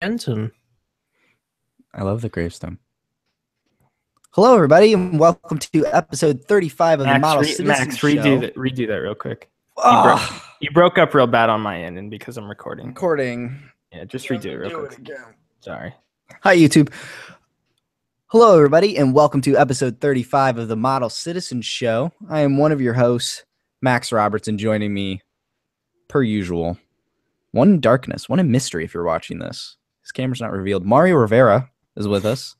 And I love the gravestone. Hello, everybody, and welcome to episode 35 of the Model Citizen Max, Show. redo that real quick. You broke up real bad on my end, and because I'm recording. Yeah, just redo it real quick. Sorry. Hi, YouTube. Hello, everybody, and welcome to episode 35 of the Model Citizen Show. I am one of your hosts, Max Roberts, and joining me, per usual, one in darkness, one in mystery if you're watching this. His camera's not revealed. Mario Rivera is with us.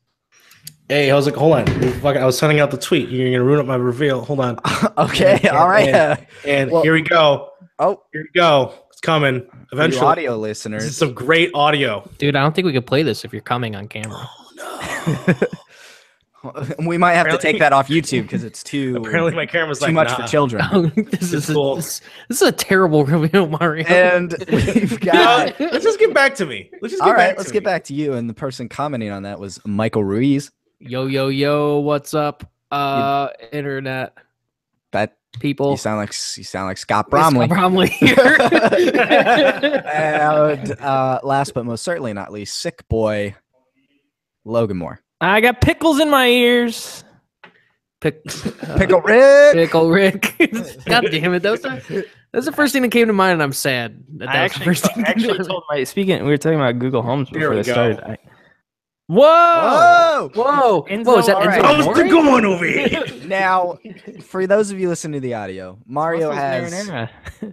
Hey, I was like, hold on. I was sending out the tweet. You're going to ruin up my reveal. Hold on. Okay, all right. Well, here we go. Oh, here we go. It's coming. Eventually. Audio listeners. This is some great audio. Dude, I don't think we could play this if you're coming on camera. Oh, no. We might have to take that off YouTube because it's too... Apparently my camera's too much for children. This is a terrible reveal, Mario. And we've got... let's just get back to me. Let's get back to you. And the person commenting on that was Michael Ruiz. Yo, what's up, internet people? You sound like Scott Bromley. Scott Bromley here. And last but most certainly not least, sick boy Logan Moore. I got pickles in my ears. Pickle Rick. Pickle Rick. God damn it! That's the first thing that came to mind, and I'm sad. Speaking, we were talking about Google Homes before this started. Whoa! Is that right. How's it going over here? Now, for those of you listening to the audio, Mario has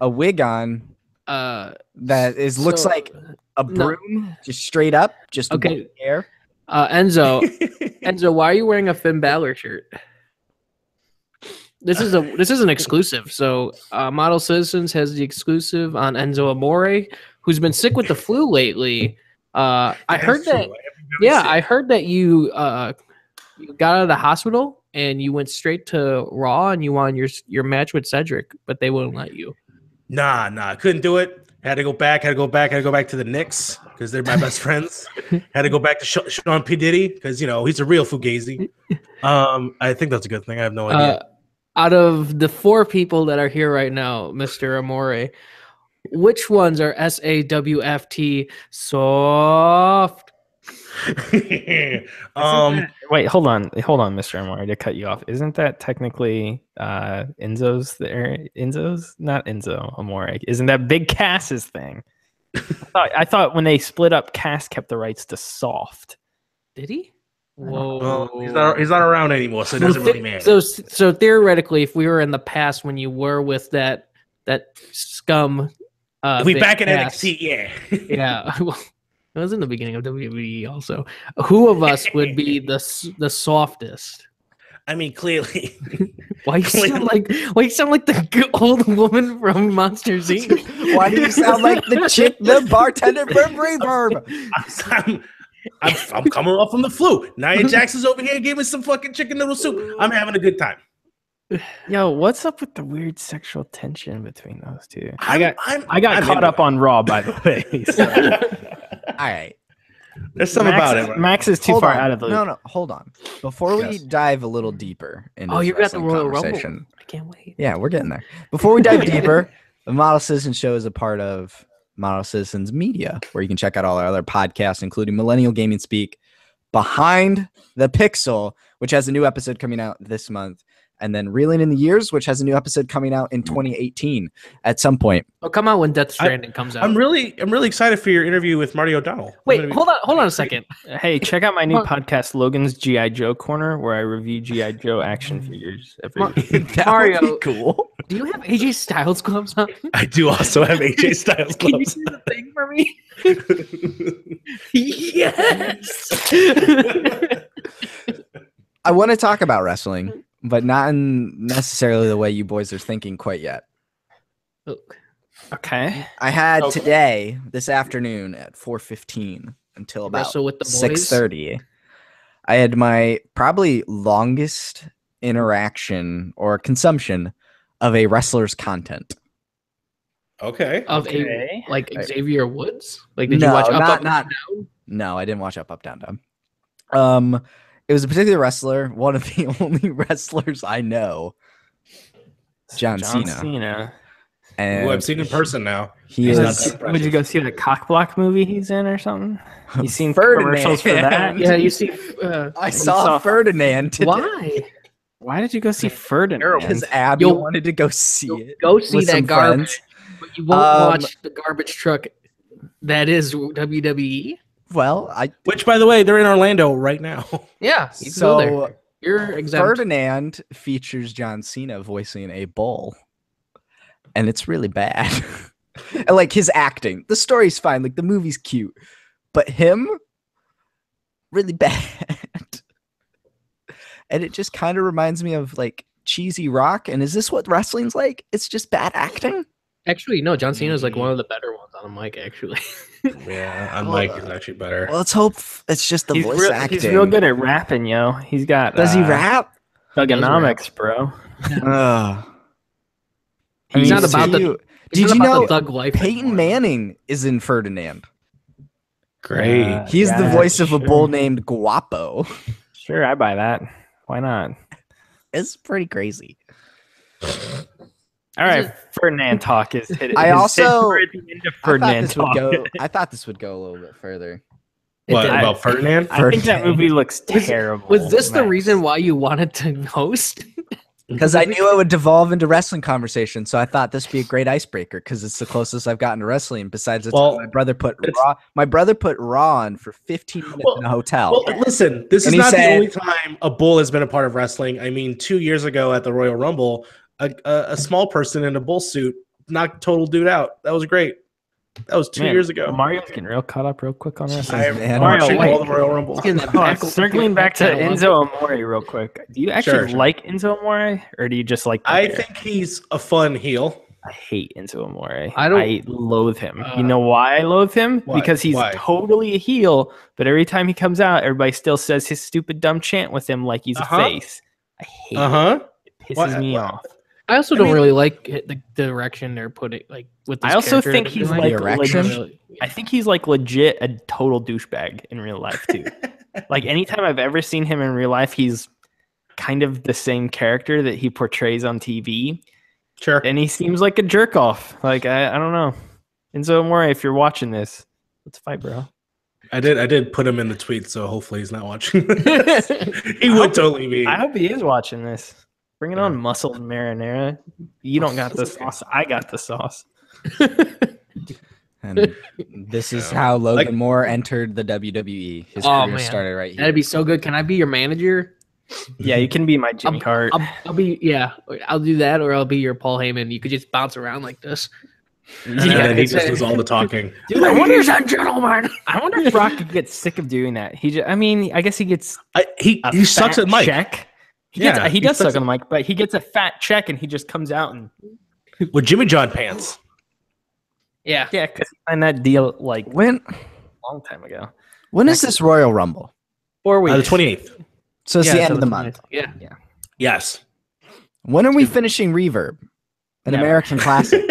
a wig on that looks like a broom, just straight up, just okay. Hair. Enzo, why are you wearing a Finn Balor shirt? This is an exclusive. So, Model Citizens has the exclusive on Enzo Amore, who's been sick with the flu lately. I heard that you got out of the hospital and you went straight to Raw and you won your match with Cedric, but they wouldn't let you. Nah, I couldn't do it. Had to go back to the Knicks because they're my best friends. Had to go back to Sean P. Diddy because, he's a real fugazi. I think that's a good thing. I have no idea. Out of the four people that are here right now, Mr. Amore, which ones are SAWFT soft? Wait, hold on, Mr. Amore, to cut you off. Isn't that technically Enzo's there? Enzo's not Enzo Amore. Isn't that Big Cass's thing? I thought when they split up, Cass kept the rights to soft. Did he? Whoa! Well, he's not around anymore, so it doesn't really matter. So theoretically, if we were in the past when you were with that scum, if we back in NXT, yeah. Well, it was in the beginning of WWE also. Who of us would be the softest? I mean, clearly. Why you sound like the old woman from Monsters Inc? Why do you sound like the bartender from Reverb? I'm coming off from the flu. Nia Jackson's over here giving some fucking chicken noodle soup. I'm having a good time. Yo, what's up with the weird sexual tension between those two? I got caught up on Raw, by the way. So. All right. There's something about it. Max is too far out of the loop. No, hold on. Before we dive a little deeper into you got the Royal Rumble. I can't wait. Yeah, we're getting there. Before we dive deeper, the Model Citizen Show is a part of Model Citizens Media, where you can check out all our other podcasts, including Millennial Gaming Speak, Behind the Pixel, which has a new episode coming out this month, and then Reeling in the Years, which has a new episode coming out in 2018 at some point. It'll come out when Death Stranding comes out. I'm really excited for your interview with Marty O'Donnell. Wait, hold on a second. Hey, check out my new podcast, Logan's G.I. Joe Corner, where I review G.I. Joe action figures every week. Mario, would be cool. Do you have AJ Styles gloves on? I do also have AJ Styles gloves. Can you see the thing for me? Yes. I want to talk about wrestling, but not in necessarily the way you boys are thinking quite yet. Okay. I had today, this afternoon at 4:15 until about 6:30. I had my probably longest interaction or consumption of a wrestler's content. Okay. Xavier Woods? Like, did you watch Up, Down? No, I didn't watch Up, Down, Down. It was a particular wrestler, one of the only wrestlers I know, John Cena. And who I've seen in person now. He He's not is. that Would you go see the Cockblock movie he's in or something? You seen Ferdinand. commercials for that? Yeah, you see. I saw Ferdinand today. Why? Why did you go see Ferdinand? Because Abby You'll- wanted to go see You'll it. go see with that some garbage, friends. but you won't watch the garbage truck that is WWE. Well, Which, by the way, they're in Orlando right now. Yeah, you can go there. so You're exempt. Ferdinand features John Cena voicing a bull, and it's really bad. And like his acting, the story's fine, like the movie's cute, but him, really bad. And it just kind of reminds me of like cheesy rock. And is this what wrestling's like? It's just bad acting. Actually, no, John Cena is like one of the better ones on the mic, actually. Yeah, on Mike is actually better. Well, let's hope it's just the voice acting. He's real good at rapping, yo. He's got. Does he rap? Thugonomics, bro. He's not about the. Did you know thug life Peyton anymore. Manning is in Ferdinand? Great. He's the Yeah, voice of a sure. bull named Guapo. Sure, I buy that. Why not? It's pretty crazy. All right, Ferdinand talk is hit. I also- we're at the end of Ferdinand talk. I thought this would go a little bit further. What did. about Ferdinand? I think that movie looks Was- terrible. Was this the Max. reason why you wanted to host? Because I knew it would devolve into wrestling conversation, so I thought this would be a great icebreaker because it's the closest I've gotten to wrestling. Besides the Well, time it's- my brother put Raw on for 15 minutes Well- in a hotel. Well, listen, this And is he not said- the only time a bull has been a part of wrestling. I mean, 2 years ago at the Royal Rumble, a small person in a bull suit knocked total dude out. That was great. That was 2 Man, years ago. Mario's getting real caught up real quick on this. I'm Man. watching Mario, all the Royal Rumbles. Getting that Hold on, back- circling back to Enzo Amore real quick. Do you actually Sure. like Enzo Amore, or do you just like? the I hair? think he's a fun heel. I hate Enzo Amore. I don't- I loathe him. You know why I loathe him? Why? Because he's Why? totally a heel, but every time he comes out, everybody still says his stupid dumb chant with him like he's Uh-huh. a face. I hate it. huh. It pisses Why- me why- off. I also I don't mean- really like the direction they're putting, like with. This I also character think and he's everything. like The erection? legit. I think he's like legit a total douchebag in real life too. Like anytime I've ever seen him in real life, he's kind of the same character that he portrays on TV, Sure. and he seems like a jerk off. Like I don't know, Enzo Amore, if you're watching this, let's fight, bro. I did put him in the tweet, so hopefully he's not watching. He would totally be. I hope he is watching this. Bring it on, muscle and marinara. You don't got the sauce. I got the sauce. And this is how Logan Like- Moore entered the WWE. His Oh, career man. started right here. That'd be so good. Can I be your manager? Yeah, you can be my Jimmy Hart. I'll be I'll do that, or I'll be your Paul Heyman. You could just bounce around like this. and then he it's just a- does all the talking. Dude, I wonder, Ladies and gentlemen. I wonder if Rock could get sick of doing that. I mean, I guess he gets He a sucks fat at Mike. check. He Yeah, he he does sucks suck on the mic, but he gets a fat check and he just comes out and With Jimmy John pants. Yeah. yeah, because he signed that deal like a When long time ago. is this Royal Rumble? 4 weeks. The 28th. So it's Yeah, the end so of the it's month. nice. Yeah. Yes. When are we finishing Reverb? An Never. American classic.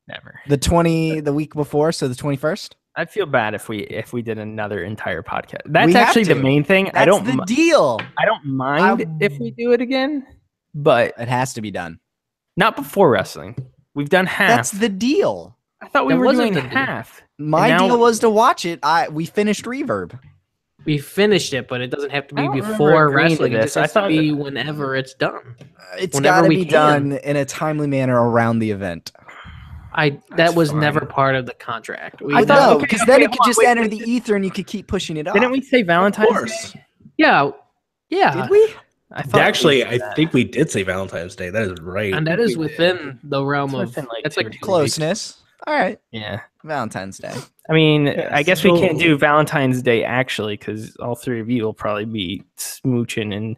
Never. the week before, so the 21st? I'd feel bad if we did another entire podcast. That's We have actually the to. main thing. That's I don't the deal. I don't mind if we do it again, but It has to be done. not before wrestling. We've done half. That's the deal. I thought we That were wasn't doing the deal. half. My And now- deal was to watch it. We finished Reverb. We finished it, but it doesn't have to I be don't remember before agreeing to wrestling. It this. just I has thought to be whenever it's done. It's Whenever got to we be can. done in a timely manner around the event. That was fine. never part of the contract. I thought- know, okay, because then okay, it could hold on, just wait, enter wait, the ether and you could keep pushing it off. Didn't we say Of Valentine's course. Day? yeah. Did we? I thought Actually, we I did that. think we did say Valentine's Day. That is right. And that is within the realm It's of within, like, that's 2 or like 3 Closeness. All right. Yeah. Valentine's Day. I mean, Yeah, I guess we can't so- do Valentine's Day actually because all three of you will probably be smooching and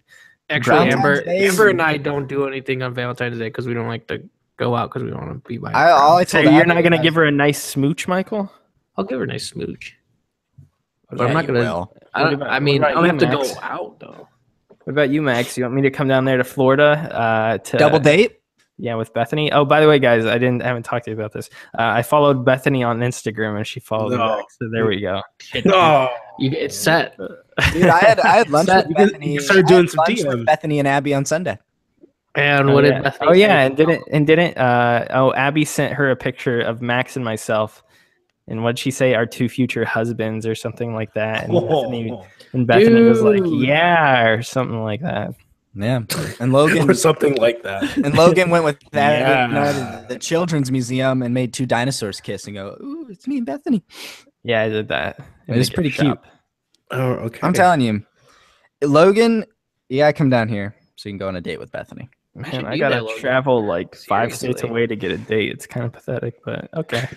actually Valentine's Amber. Day is- Amber and I don't do anything on Valentine's Day because we don't like to go out because we don't want to be by. All I so told you're Abby not gonna was- give her a nice smooch, Michael? I'll give her a nice smooch. But Yeah, I'm not you gonna. will. I mean, what I about don't have to you, go Max? out though. What about you, Max? You want me to come down there to Florida to Double date? Yeah, with Bethany. Oh, by the way, guys, I haven't talked to you about this. I followed Bethany on Instagram and she followed me No. back. So there we go. No. It's set. Dude, I had lunch That- with you can- Bethany. you can start I doing had some lunch with DMs. Bethany and Abby on Sunday. And what did Bethany Oh yeah, say? and didn't Abby sent her a picture of Max and myself, and what'd she say? Our 2 future husbands or something like that. And Bethany was like, Dude. yeah, or something like that. Yeah, and Logan or something like that. And Logan went with that Yeah. to the Children's Museum and made 2 dinosaurs kiss and go, "Ooh, it's me and Bethany." Yeah, I did that. It was pretty cute. Oh, okay. I'm telling you, Logan, you gotta come down here so you can go on a date with Bethany. Man, I gotta travel like 5 states away to get a date. It's kind of pathetic, but okay.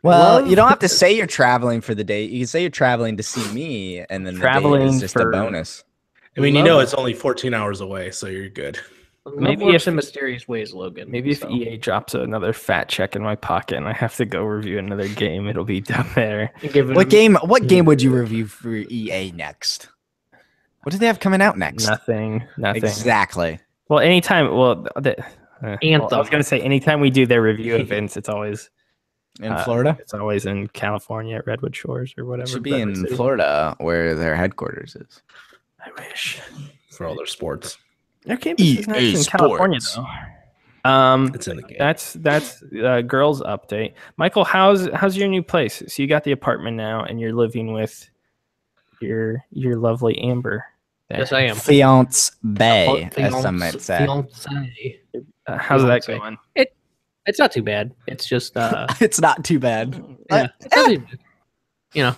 Well, you don't have to say you're traveling for the date. You can say you're traveling to see me, and then Traveling the date is just a bonus. I mean, you know, it's only 14 hours away, so you're good. Maybe works in mysterious ways, Logan. Maybe if EA drops another fat check in my pocket and I have to go review another game, it'll be down there. What game would you review for EA next? What do they have coming out next? Nothing. Exactly. Well, anytime. Well, Anthem. I was gonna say anytime we do their review events, it's always in Florida. It's always in California at Redwood Shores or whatever. It should be in Florida, where their headquarters is. I wish for all their sports. Their campus is not in California though. It's in the game. That's girls update. Michael, how's your new place? So you got the apartment now, and you're living with your lovely Amber. Yes, I am. Fiance, as some might say. Fiance. How's that going? It's not too bad. It's just it's not too bad. Yeah, it's not too bad. You know,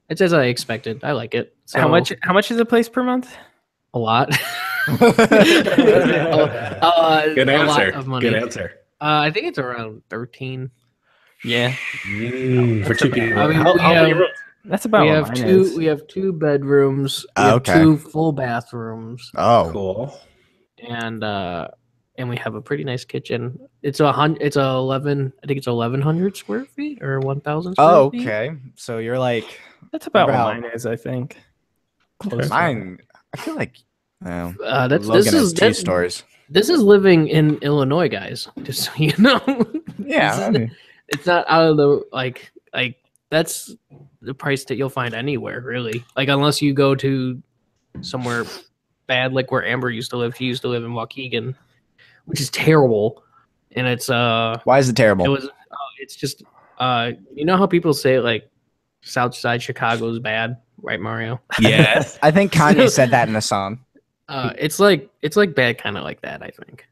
it's as I expected. I like it. So, how much is a place per month? A lot. Good A answer. lot of money. Good answer. I think it's around 13. Yeah. For 2 people. I mean, how many rooms? That's about what mine is. We have 2 bedrooms. We have 2 full bathrooms. Oh, cool. And we have a pretty nice kitchen. It's 11. I think it's 1,100 square feet or 1,000 square feet. Okay. So you're like, that's about what mine is, I think. Mine, I feel like, well, this is 2 stores. This is living in Illinois, guys. Just so you know. Yeah, it's not out of the like that's the price that you'll find anywhere, really. Like unless you go to somewhere bad, like where Amber used to live. She used to live in Waukegan, which is terrible. And it's why is it terrible? It's just you know how people say like South Side Chicago is bad, right, Mario? Yes. I think Kanye said that in a song. It's like bad, kind of like that. I think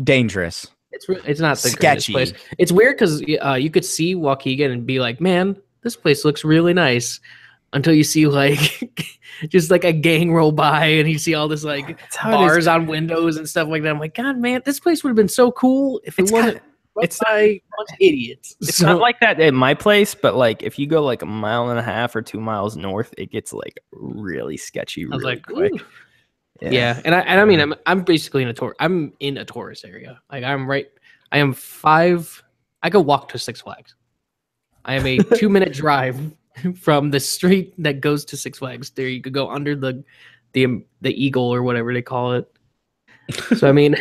dangerous. It's not the sketchy place. It's weird because you could see Waukegan and be like, man, this place looks really nice, until you see like just like a gang roll by and you see all this like bars on windows and stuff like that. I'm like, God, man, this place would have been so cool if it wasn't. It's by a bunch of idiots. It's not like that at my place, but like if you go like a mile and a half or 2 miles north, it gets like really sketchy. I was really quick. Ooh. Yeah, and I mean I'm basically in a tourist area. Like I am 5. I could walk to Six Flags. I am a 2-minute drive from the street that goes to Six Flags. There you could go under the Eagle or whatever they call it. So I mean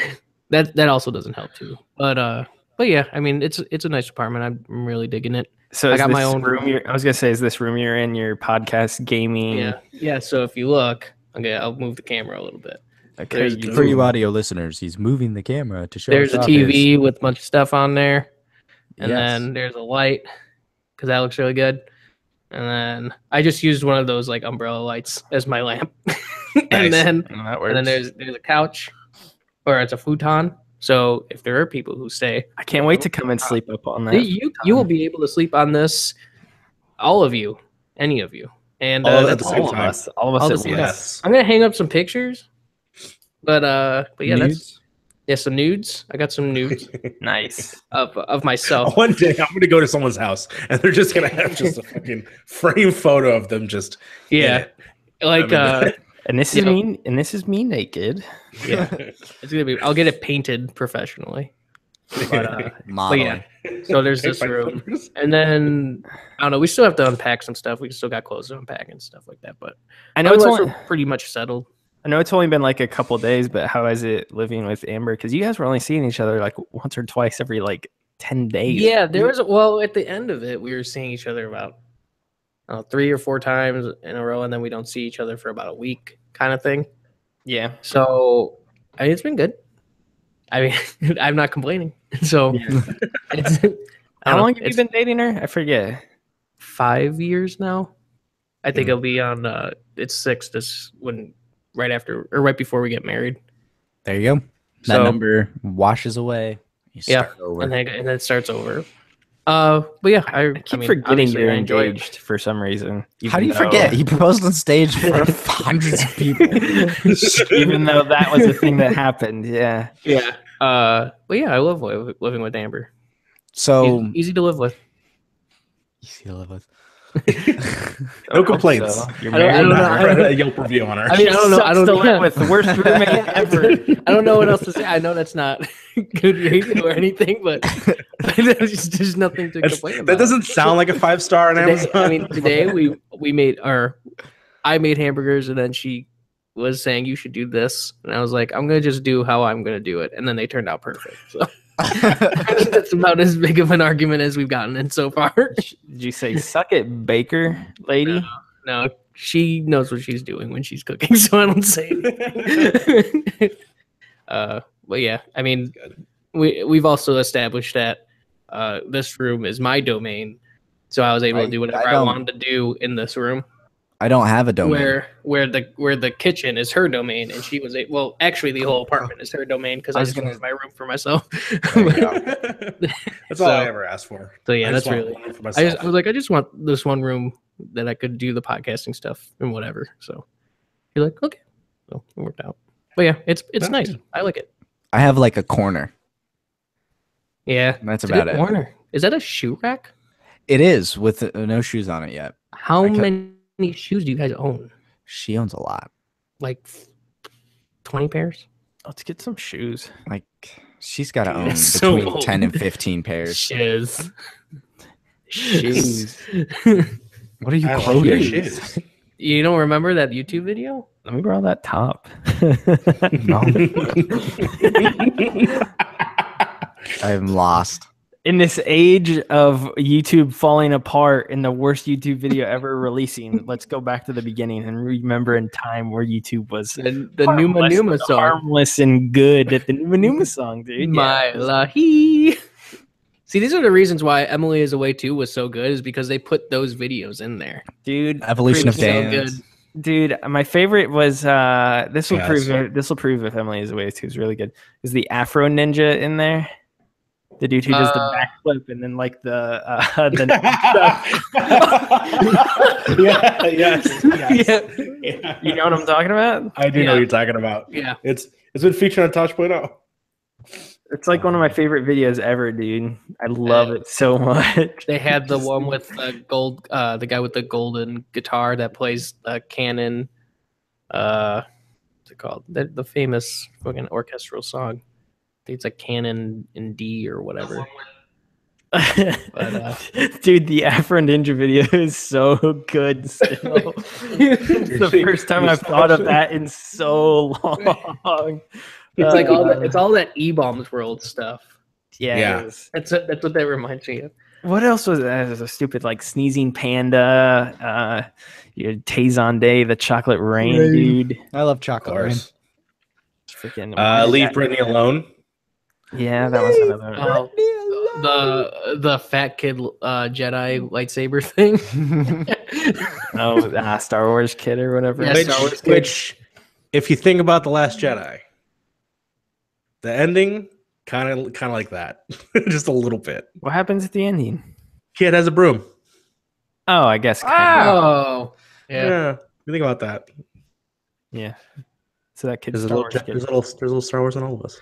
that also doesn't help too. But yeah, I mean it's a nice apartment. I'm really digging it. So I got my own room. I was gonna say, is this room you're in your podcast gaming? Yeah. So if you look. Okay, I'll move the camera a little bit. Okay, for you audio listeners, he's moving the camera to show. There's a TV with a bunch of stuff on there, and then there's a light because that looks really good. And then I just used one of those like umbrella lights as my lamp. and then there's a couch, or it's a futon. So if there are people who say, I can't wait to come and sleep up on that. You will be able to sleep on this, all of you, any of you. And that's all of us. All of us. Yes. I'm gonna hang up some pictures, but yeah, nudes? Some nudes. I got some nudes. Nice of myself. One day I'm gonna go to someone's house and they're just gonna have just a fucking frame photo of them. Just like and this is me. And this is me naked. Yeah, it's gonna be. I'll get it painted professionally. But yeah. So there's this room, and then I don't know. We still have to unpack some stuff. We still got clothes to unpack and stuff like that. But I know we're pretty much settled. I know it's only been like a couple days, but how is it living with Amber? Because you guys were only seeing each other like once or twice every like 10 days. Yeah, there was. At the end of it, we were seeing each other about 3 or 4 times in a row, and then we don't see each other for about a week, kind of thing. Yeah. So it's been good. I mean, I'm not complaining. So, it's, How long have you been dating her? I forget. 5 years now. I think it'll be on. It's 6 right before we get married. There you go. That number washes away. You start over. And then it starts over. But yeah, I keep forgetting you're engaged for some reason. How do you forget? He proposed on stage for hundreds of people. Even though that was a thing that happened. Yeah. Yeah. But yeah, I love living with Amber. So easy to live with. Easy to live with. No complaints. So. I don't know. I read a Yelp review on her. I mean, I don't know. I don't know. With the worst roommate ever. I don't know what else to say. I know that's not good radio or anything, but there's nothing to complain about. That doesn't sound like a 5-star on Amazon. I mean, today I made hamburgers, and then she was saying you should do this, and I was like, I'm gonna just do how I'm gonna do it, and then they turned out perfect. So. That's about as big of an argument as we've gotten in so far. Did you say suck it, baker lady? No, she knows what she's doing when she's cooking, so I don't say anything. But yeah, I mean, we've also established that this room is my domain, so I was able to do whatever I wanted to do in this room. I don't have a domain. Where the kitchen is her domain, and she was actually the whole apartment is her domain because I just wanted my room for myself. That's all I ever asked for. So yeah, that's really. I was like, I just want this one room that I could do the podcasting stuff and whatever. So you're like, okay, so it worked out. But yeah, it's nice. Good. I like it. I have like a corner. Yeah, that's about it. Corner. Is that a shoe rack? It is with no shoes on it yet. How many shoes do you guys own? She owns a lot. Like 20 pairs? Let's get some shoes. Like she's got to own between 10 and 15 pairs. Shoes. What are you quoting? You don't remember that YouTube video? Let me borrow that top. I'm lost. In this age of YouTube falling apart and the worst YouTube video ever releasing, let's go back to the beginning and remember in time where YouTube was the Numa Numa song, harmless and good at the Numa Numa song, dude. My lahi. See, these are the reasons why Emily is Away 2 was so good, is because they put those videos in there, dude. Evolution of Dance. So good. Dude, my favorite was this will prove if Emily is Away 2 is really good. Is the Afro Ninja in there? The dude who does the backflip and then like the yes. You know what I'm talking about? I do know what you're talking about. Yeah, it's been featured on Touch.0. It's like one of my favorite videos ever, dude. I love it so much. They had the one with the gold, the guy with the golden guitar that plays Canon. What's it called? The famous fucking orchestral song. I think it's like Canon in D or whatever. But, dude, the Afro Ninja video is so good still. It's the first time I've thought of that in so long. It's like all that E-Bombs World stuff. Yeah. That's what that reminds me of. What else was that? There's a stupid like sneezing panda, Tazon Day, the chocolate rain, dude. I love chocolate rain. Freaking Leave Britney alone. Yeah, that was another. The fat kid Jedi lightsaber thing. Star Wars kid or whatever. Yeah, which, if you think about The Last Jedi, the ending kind of like that, just a little bit. What happens at the ending? Kid has a broom. Oh, I guess. Oh, yeah. You think about that. Yeah. So that kid's there's a little Star Wars in all of us.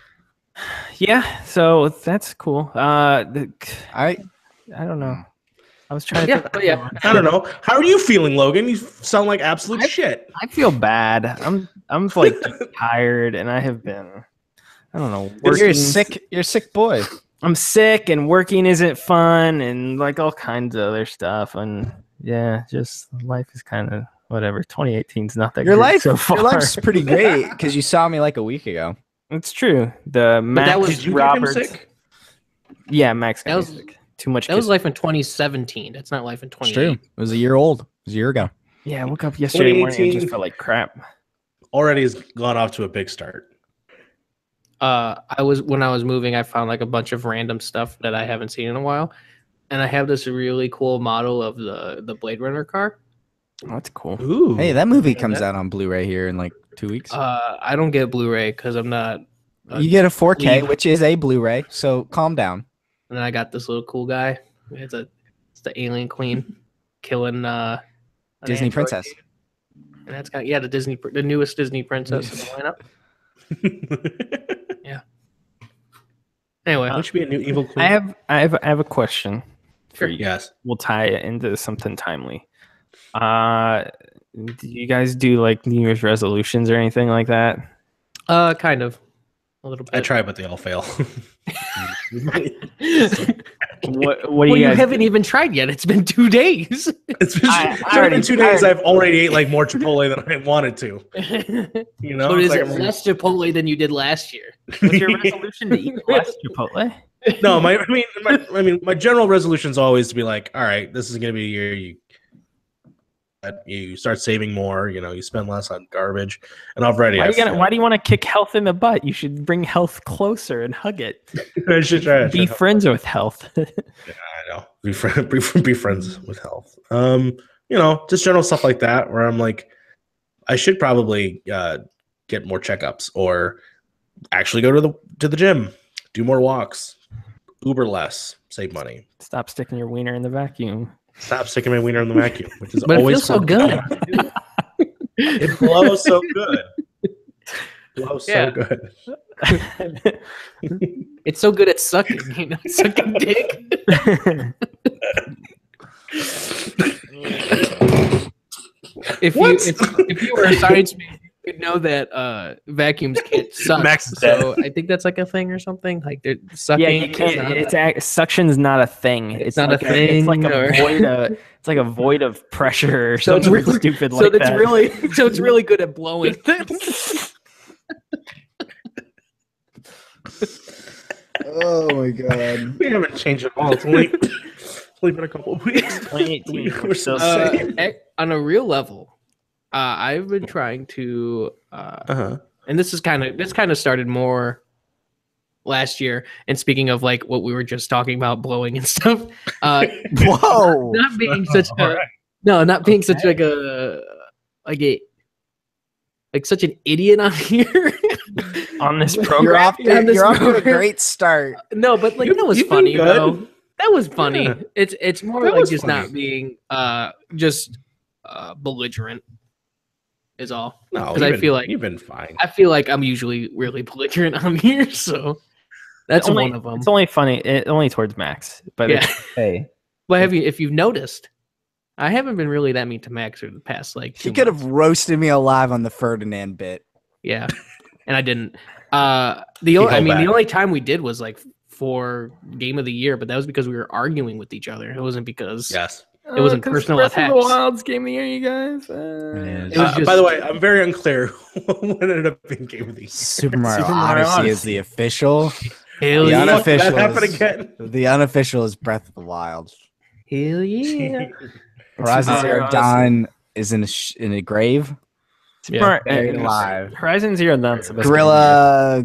Yeah, so that's cool. I don't know. I was trying to. I don't know. How are you feeling, Logan? You sound like absolute shit. I feel bad. I'm like tired, and I have been. I don't know. You're sick. You're a sick boy. I'm sick, and working isn't fun, and like all kinds of other stuff, and yeah, just life is kind of whatever. 2018's not that. Your great life, so far. your life's pretty great because you saw me like a week ago. It's true. The Max did you Roberts. Get him sick? Yeah, Max got sick. Too much. That was life in 2017. That's not life in 2018. It's true. It was a year old. It was a year ago. Yeah, I woke up yesterday morning and just felt like crap. Already has gone off to a big start. when I was moving, I found like a bunch of random stuff that I haven't seen in a while, and I have this really cool model of the Blade Runner car. Oh, that's cool. Ooh. Hey, that movie comes out on Blu-ray here in like 2 weeks. I don't get Blu-ray because I'm not. You get a 4K, leave. which is a Blu-ray. So calm down. And then I got this little cool guy. It's the alien queen killing an Disney android. princess. And that's got the newest Disney princess in the lineup. Yeah. Anyway, That should be a new evil queen. I have a question for you. Yes. We'll tie it into something timely. Do you guys do like New Year's resolutions or anything like that? kind of. A little bit. I try, but they all fail. What do Well, you you guys haven't even tried yet. It's been 2 days. It's been, I already- in 2 days. I've already ate like more Chipotle than I wanted to. You know, So It's is like it less Chipotle than you did last year? What's your resolution to eat less Chipotle? No, my general resolution is always to be like, all right, this is gonna be a year you start saving more. You know, you spend less on garbage, and already Why do you want to kick health in the butt? You should bring health closer and hug it. I should try. Be friends with health. I know. Be friends with health. You know, just general stuff like that. Where I'm like, I should probably get more checkups, or actually go to the gym, do more walks, Uber less, save money. Stop sticking your wiener in the vacuum. Stop sticking my wiener in the vacuum, which is But it always feels so fun. good. It blows so good. Blows Yeah. so good. It's so good at sucking, sucking dick. If you were a science major, you'd know that vacuums can't suck. Max is so I think that's like a thing or something. Like they're sucking. Yeah, you can't. Suction's not a thing. It's not a thing, It's like or- a void. It's like a void of pressure or So it's something really stupid so like it's that. it's really good at blowing. Oh my god. We haven't changed at all. It's only been a couple of weeks. 2018. We're so Uh, sick. on a real level, I've been trying to, and this kind of started more last year. And speaking of like what we were just talking about, blowing and stuff, Whoa. not being such a not being such like such an idiot on here. On this You're program. off Yeah, to, this you're off to a program. great start. No, but like that was you've been funny good. though. That was funny. Yeah. It's more That like was just funny. not being just belligerent is all. No, 'Cause I feel like- you've been fine. I feel like I'm usually really belligerent on here, so that's only, one of them. It's only funny. Only towards Max. But Yeah. hey, But if you've noticed, I haven't been really that mean to Max over the past like 2 He could months. have roasted me alive on the Ferdinand bit. Yeah, and I didn't. held The back. only time we did was like for Game of the Year, but that was because we were arguing with each other. It wasn't because Yes. It wasn't personal Breath of attacks. the Wild's game of the year, you guys. It was just- By the way, I'm very unclear what ended up being Game of the Year. Super Mario Super Mario Odyssey is Odyssey. the official. hell The yeah, unofficial That happened is- again. The unofficial is Breath of the Wild. hell yeah. Horizon Super Zero Mario Dawn is in a grave. Yeah, buried alive. Horizon Zero Dawn's the best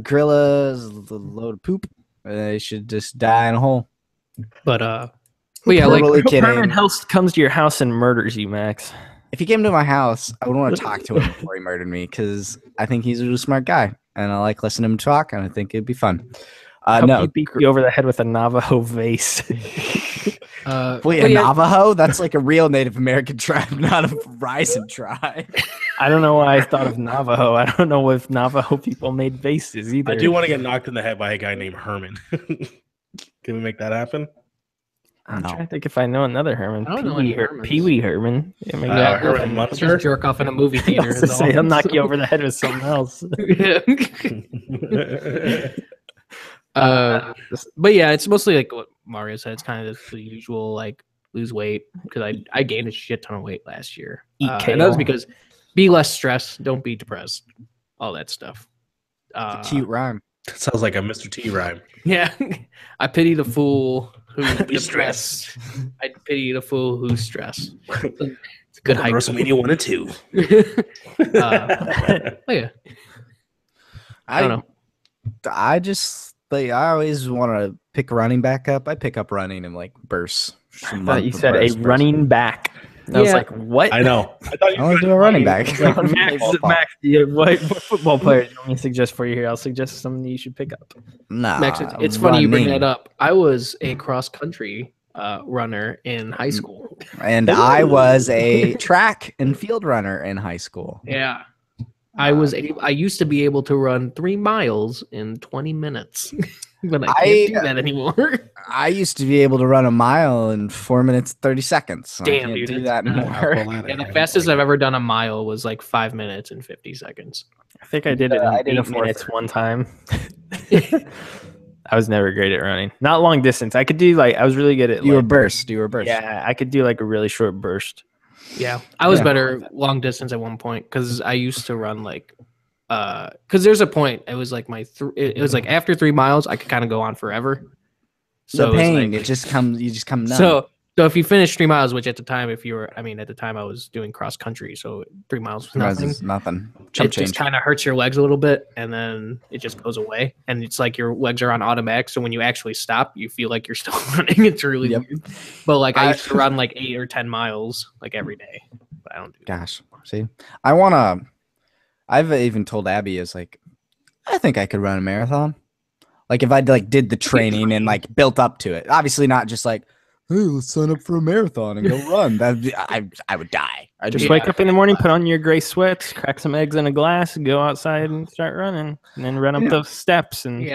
Gorilla's a load of poop. They should just die in a hole. But yeah, like Totally game. kidding. Permanent Health comes to your house and murders you, Max. If he came to my house, I would want to talk to him before he murdered me because I think he's a really smart guy and I like listening to him talk and I think it'd be fun. Hope No, he beat you over the head with a Navajo vase. wait, but a yeah, Navajo? That's like a real Native American tribe, not a Verizon tribe. I don't know why I thought of Navajo. I don't know if Navajo people made vases either. I do want to get knocked in the head by a guy named Herman. Can we make that happen? I'm No. trying to think if I know another Herman. I don't know any Hermans. Pee Wee Herman. Yeah, maybe Yeah, I'll go Herman with- Munster. just jerk off in a movie I theater. was to is say, all. I'll knock you over the head with something else. But yeah, it's mostly like what Mario said. It's kind of the usual like lose weight because I gained a shit ton of weight last year. Eat And that was kale. because be less stressed, don't be depressed, all that stuff. Cute rhyme. That sounds like a Mr. T rhyme. Yeah, I pity the fool who's Be depressed. I pity the fool who's stressed. It's a good hike. WrestleMania 1 and 2. But yeah, I don't know. I always want to pick running back up. I pick up running in like bursts. I thought you said a running back. I was like, what? I know. I thought you I want to do a running back. Like, Max, what football player do you want me to suggest for you here? I'll suggest something you should pick up. Nah, Max, it's funny you bring that up. I was a cross country runner in high school, and I was a track and field runner in high school. Yeah, I used to be able to run 3 miles in 20 minutes, but I can't do that anymore. I used to be able to run a mile in 4 minutes 30 seconds. Damn, I can't dude, do that anymore. Yeah, the fastest I've ever done a mile was like 5 minutes and 50 seconds. I think I did it in 8 minutes one time. I was never great at running. Not long distance. I could do I was really good at You were burst. Yeah, I could do like a really short burst. Yeah, I was better long distance at one point because I used to run because there's a point. It was like it was like after 3 miles, I could kind of go on forever. So the pain, you just come numb. So if you finish 3 miles, which at the time, at the time I was doing cross country, so 3 miles was nothing. Nothing. It just kind of hurts your legs a little bit, and then it just goes away. And it's like your legs are on automatic, so when you actually stop, you feel like you're still running. It's really weird. But I used to run 8 or 10 miles every day. But I don't do that. Gosh, see, I've even told Abby I think I could run a marathon. If I did the training and built up to it. Obviously not just hey, let's sign up for a marathon and go run. I would die. I'd just wake up in the morning, put on your gray sweats, crack some eggs in a glass, go outside and start running, and then run up those steps. And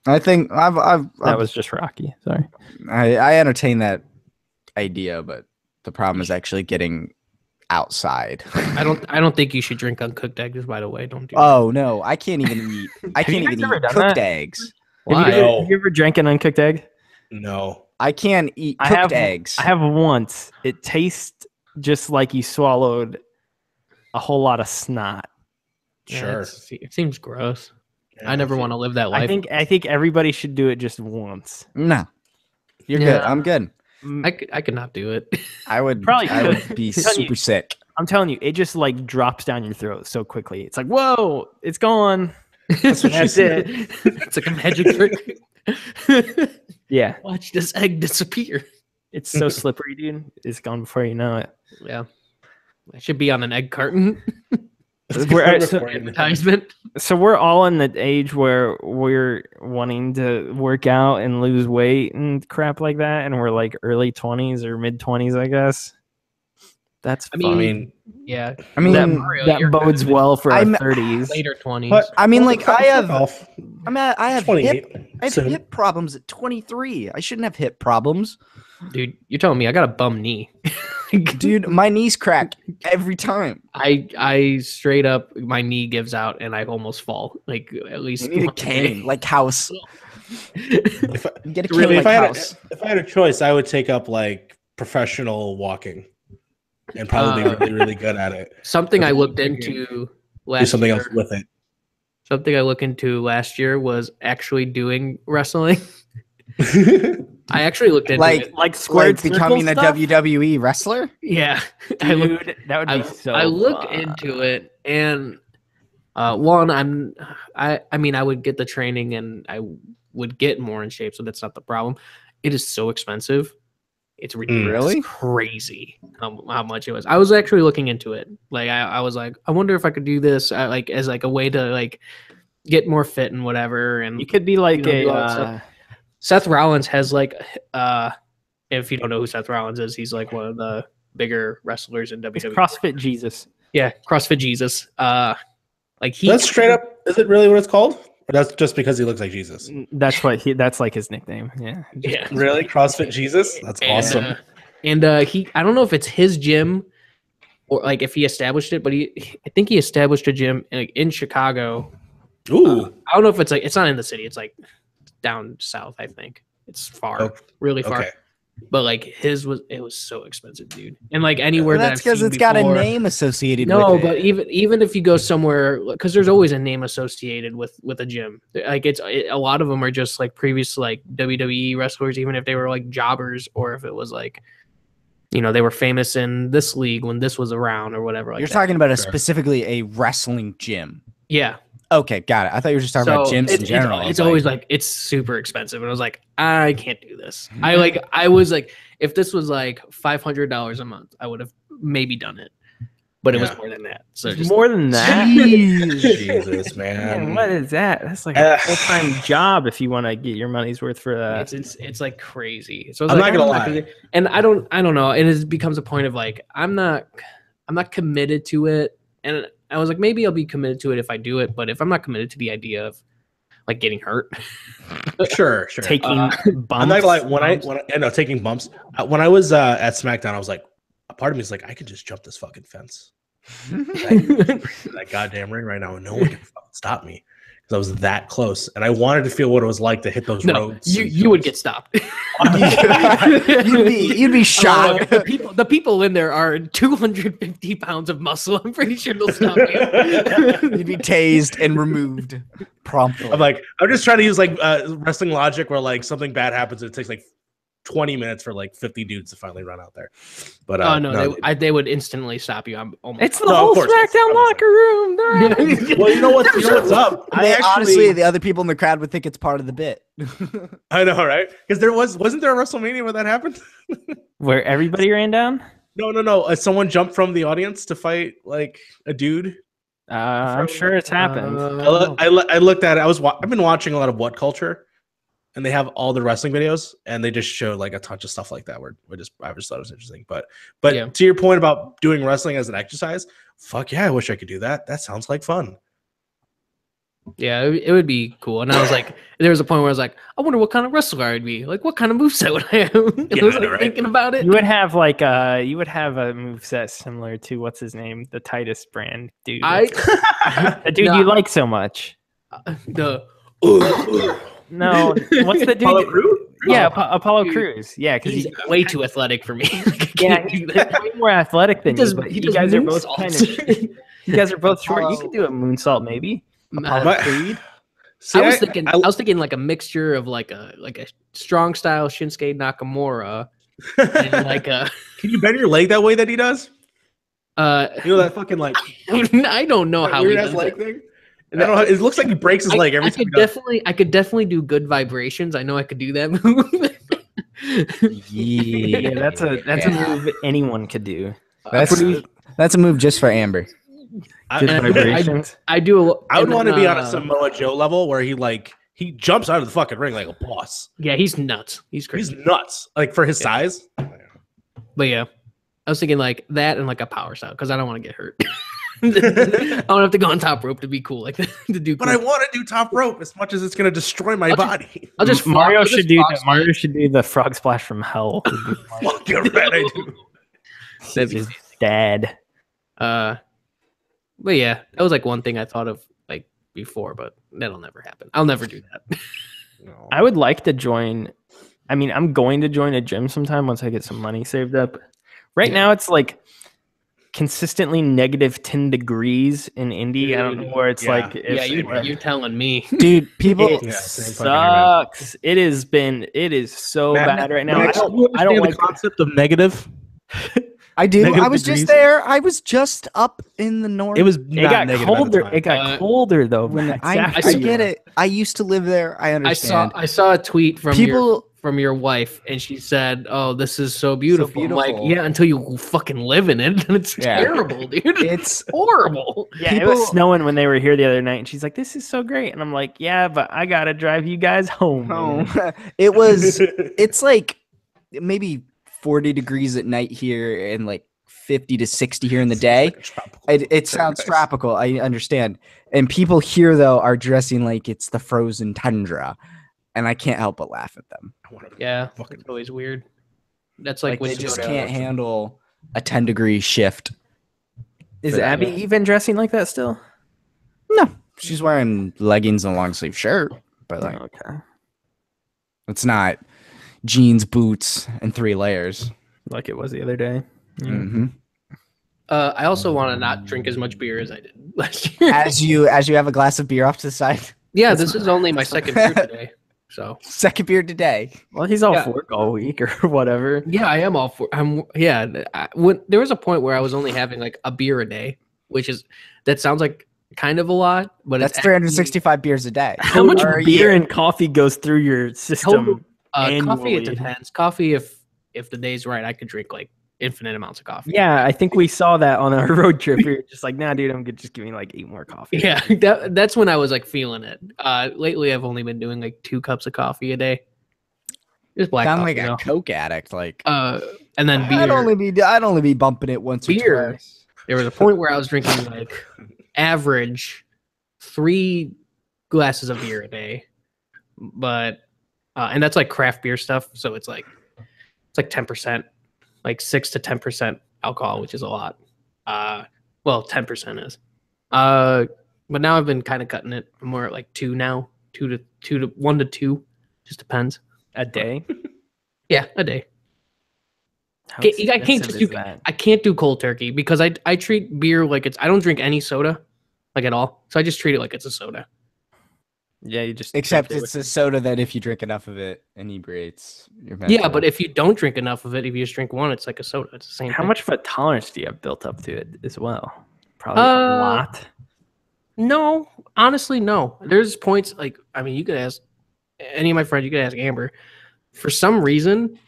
I think that was just Rocky. Sorry, I entertain that idea, but the problem is actually getting outside. I don't think you should drink uncooked eggs. By the way, don't do. Oh no, I can't even eat. I can't even eat cooked eggs. Why? Have you ever drank an uncooked egg? No. I can't eat cooked eggs. I have once. It tastes just like you swallowed a whole lot of snot. Sure. It seems gross. Yeah, I never want to live that life. I think everybody should do it just once. No. You're good. I'm good. I could not do it. I would be super sick. I'm telling you, it just drops down your throat so quickly. It's whoa, it's gone. That's it. It's like a magic trick. Yeah. Watch this egg disappear. It's so slippery, dude. It's gone before you know it. Yeah. I should be on an egg carton. Advertisement. So we're all in the age where we're wanting to work out and lose weight and crap like that, and we're early 20s or mid 20s, I guess. That's fine. I mean, yeah. I mean, that bodes well for our 30s, later 20s. But I mean, I have hip problems at 23. I shouldn't have hip problems. Dude, you're telling me I got a bum knee. Dude, my knees crack every time. I straight up, my knee gives out and I almost fall. At least you need a cane, House. If I had a choice, I would take up professional walking and probably be really, really good at it. Something I looked into last year. Do something else with it. Something I looked into last year was actually doing wrestling. I actually looked into it. Becoming a WWE wrestler? Yeah. Dude, that would be so I looked into it, and one, I mean, I would get the training and I would get more in shape, so that's not the problem. It is so expensive. It's really crazy how much it was. I was actually looking into it. I was I wonder if I could do this as a way to get more fit and whatever. And you could be Seth Rollins has if you don't know who Seth Rollins is, he's one of the bigger wrestlers in WWE. It's CrossFit Jesus. Yeah, CrossFit Jesus. That's straight up. Is it really what it's called? Or that's just because he looks like Jesus. That's his nickname. Yeah. Yeah. Really? CrossFit Jesus? That's awesome. I don't know if it's his gym or if he established it, but I think he established a gym in Chicago. Ooh. I don't know if it's not in the city. It's down south, I think. It's far, really far. Okay. But his was so expensive, dude. And anywhere that's because it's got a name associated with it. No, but even if you go somewhere, because there's always a name associated with a gym. A lot of them are just previous WWE wrestlers, even if they were jobbers, or if it was they were famous in this league when this was around or whatever. You're talking about specifically a wrestling gym. Yeah. Okay, got it. I thought you were just talking about gyms in general. It's always like it's super expensive, and I was like, I can't do this. I was like, if this was like $500 a month, I would have maybe done it, but it was more than that. So just more than that. Jesus, man. What is that? That's like a full-time job if you want to get your money's worth for that. It's like crazy. So I'm not gonna lie, and I don't know. And it becomes a point of like I'm not committed to it, and I was like, maybe I'll be committed to it if I do it, but if I'm not committed to the idea of like getting hurt, sure, taking bumps. I'm not like when I taking bumps. When I was at SmackDown, I was like, a part of me is like, I could just jump this fucking fence, that goddamn ring right now, and no one can fucking stop me because I was that close, and I wanted to feel what it was like to hit those roads. You would get stopped. you'd be shocked. The people in there are 250 pounds of muscle. I'm pretty sure they'll stop you. You'd be tased and removed promptly. I'm just trying to use like wrestling logic where like something bad happens and it takes like 20 minutes for like 50 dudes to finally run out there. But they would instantly stop you. It's the whole SmackDown locker room. Well, you know what's up? Honestly, the other people in the crowd would think it's part of the bit. I know, right? Because wasn't there a WrestleMania where that happened? Where everybody ran down? No. Someone jumped from the audience to fight like a dude. I'm sure it's happened. I looked at it. I've been watching a lot of What Culture. And they have all the wrestling videos, and they just showed like a touch of stuff like that. Where I just thought it was interesting. But to your point about doing wrestling as an exercise, fuck yeah, I wish I could do that. That sounds like fun. Yeah, it would be cool. And I was like, there was a point where I was like, I wonder what kind of wrestler I'd be. Like, what kind of moveset would I have? I was like, thinking about it. You would have like a moveset similar to what's his name, the Titus brand dude. The dude you like so much. No, what's the dude? Apollo Crews? Yeah, Apollo Crews. Yeah, because he's way too athletic for me. Yeah, he's way more athletic than you. But you guys are both kind of. You guys are both short. You could do a moonsault, maybe. I was thinking like a mixture of like a strong style Shinsuke Nakamura and like a. Can you bend your leg that way that he does? That fucking like. I don't know how he does leg thing. And it looks like he breaks his leg every time. I could definitely do good vibrations. I know I could do that move. Yeah, that's a move anyone could do. That's a move just for Amber. Good vibrations. I would want to be on a Samoa Joe level where he jumps out of the fucking ring like a boss. Yeah, he's nuts. He's crazy. He's nuts. Like for his size. But yeah, I was thinking like that and like a power style because I don't want to get hurt. I don't have to go on top rope to be cool like that, to do. But I want to do top rope as much as it's going to destroy my body. Mario should do the frog splash from hell. Fuck, you're right, I do. That's his dad. But yeah, that was like one thing I thought of like before, but that'll never happen. I'll never do that. No. I would like to join. I mean, I'm going to join a gym sometime once I get some money saved up. Right now, it's like consistently negative 10 degrees in Indy. I don't know where it's like. You're telling me, dude. People, it sucks. It is so bad right now. I don't like the concept of negative. I do. I was just there. I was just up in the north. It got colder. It got colder though. I get it. I used to live there. I understand. I saw a tweet from from your wife, and she said, "Oh, this is so beautiful." I'm like, yeah, until you fucking live in it, and it's terrible, dude. It's horrible. Yeah, it was snowing when they were here the other night, and she's like, "This is so great," and I'm like, "Yeah, but I gotta drive you guys home." It was. It's like maybe 40 degrees at night here, and like 50 to 60 here in the day. It sounds tropical. I understand, and people here though are dressing like it's the frozen tundra. And I can't help but laugh at them. Yeah, it's always weird. That's like when they just can't handle a 10-degree shift. Is Abby even dressing like that still? No, she's wearing leggings and a long sleeve shirt, but like, it's not jeans, boots, and 3 layers like it was the other day. Yeah. Mm-hmm. I also want to not drink as much beer as I did last year. As you have a glass of beer off to the side. Yeah, this is only my second beer today. So second beer today. Well, he's all for it all week or whatever. Yeah, I am all for. When there was a point where I was only having like a beer a day, that sounds like kind of a lot, but That's it's 365 beers a day. How much Or a beer year. and coffee goes through your system? coffee. It annually? depends. Coffee, if the day's right, I could drink like infinite amounts of coffee. Yeah, I think we saw that on our road trip. We were just like, nah, dude, I'm good. Just give me like 8 more coffee. Yeah, that's when I was like feeling it. Lately, I've only been doing like 2 cups of coffee a day. Just black Sound coffee. like a Coke addict. Like and then beer. I'd only be bumping it once Beer. or twice. There was a point where I was drinking like average 3 glasses of beer a day, but and that's like craft beer stuff. So it's like 10%, like 6 to 10% alcohol, which is a lot. Well, 10% is. But now I've been kind of cutting it. I'm more at like 2 now, 1 to 2, just depends. A day? Yeah, a day. How I can't expensive just is do. that? I can't do cold turkey because I treat beer like it's. I don't drink any soda, like at all. So I just treat it like it's a soda. Yeah, you just Except drink it it's a soda that if you drink enough of it, inebriates your Yeah, mental. but if you don't drink enough of it, if you just drink one, it's like a soda. It's the same. How thing. much of a tolerance do you have built up to it as well? Probably a lot. No, honestly, no. There's points like you could ask any of my friends. You could ask Amber. For some reason,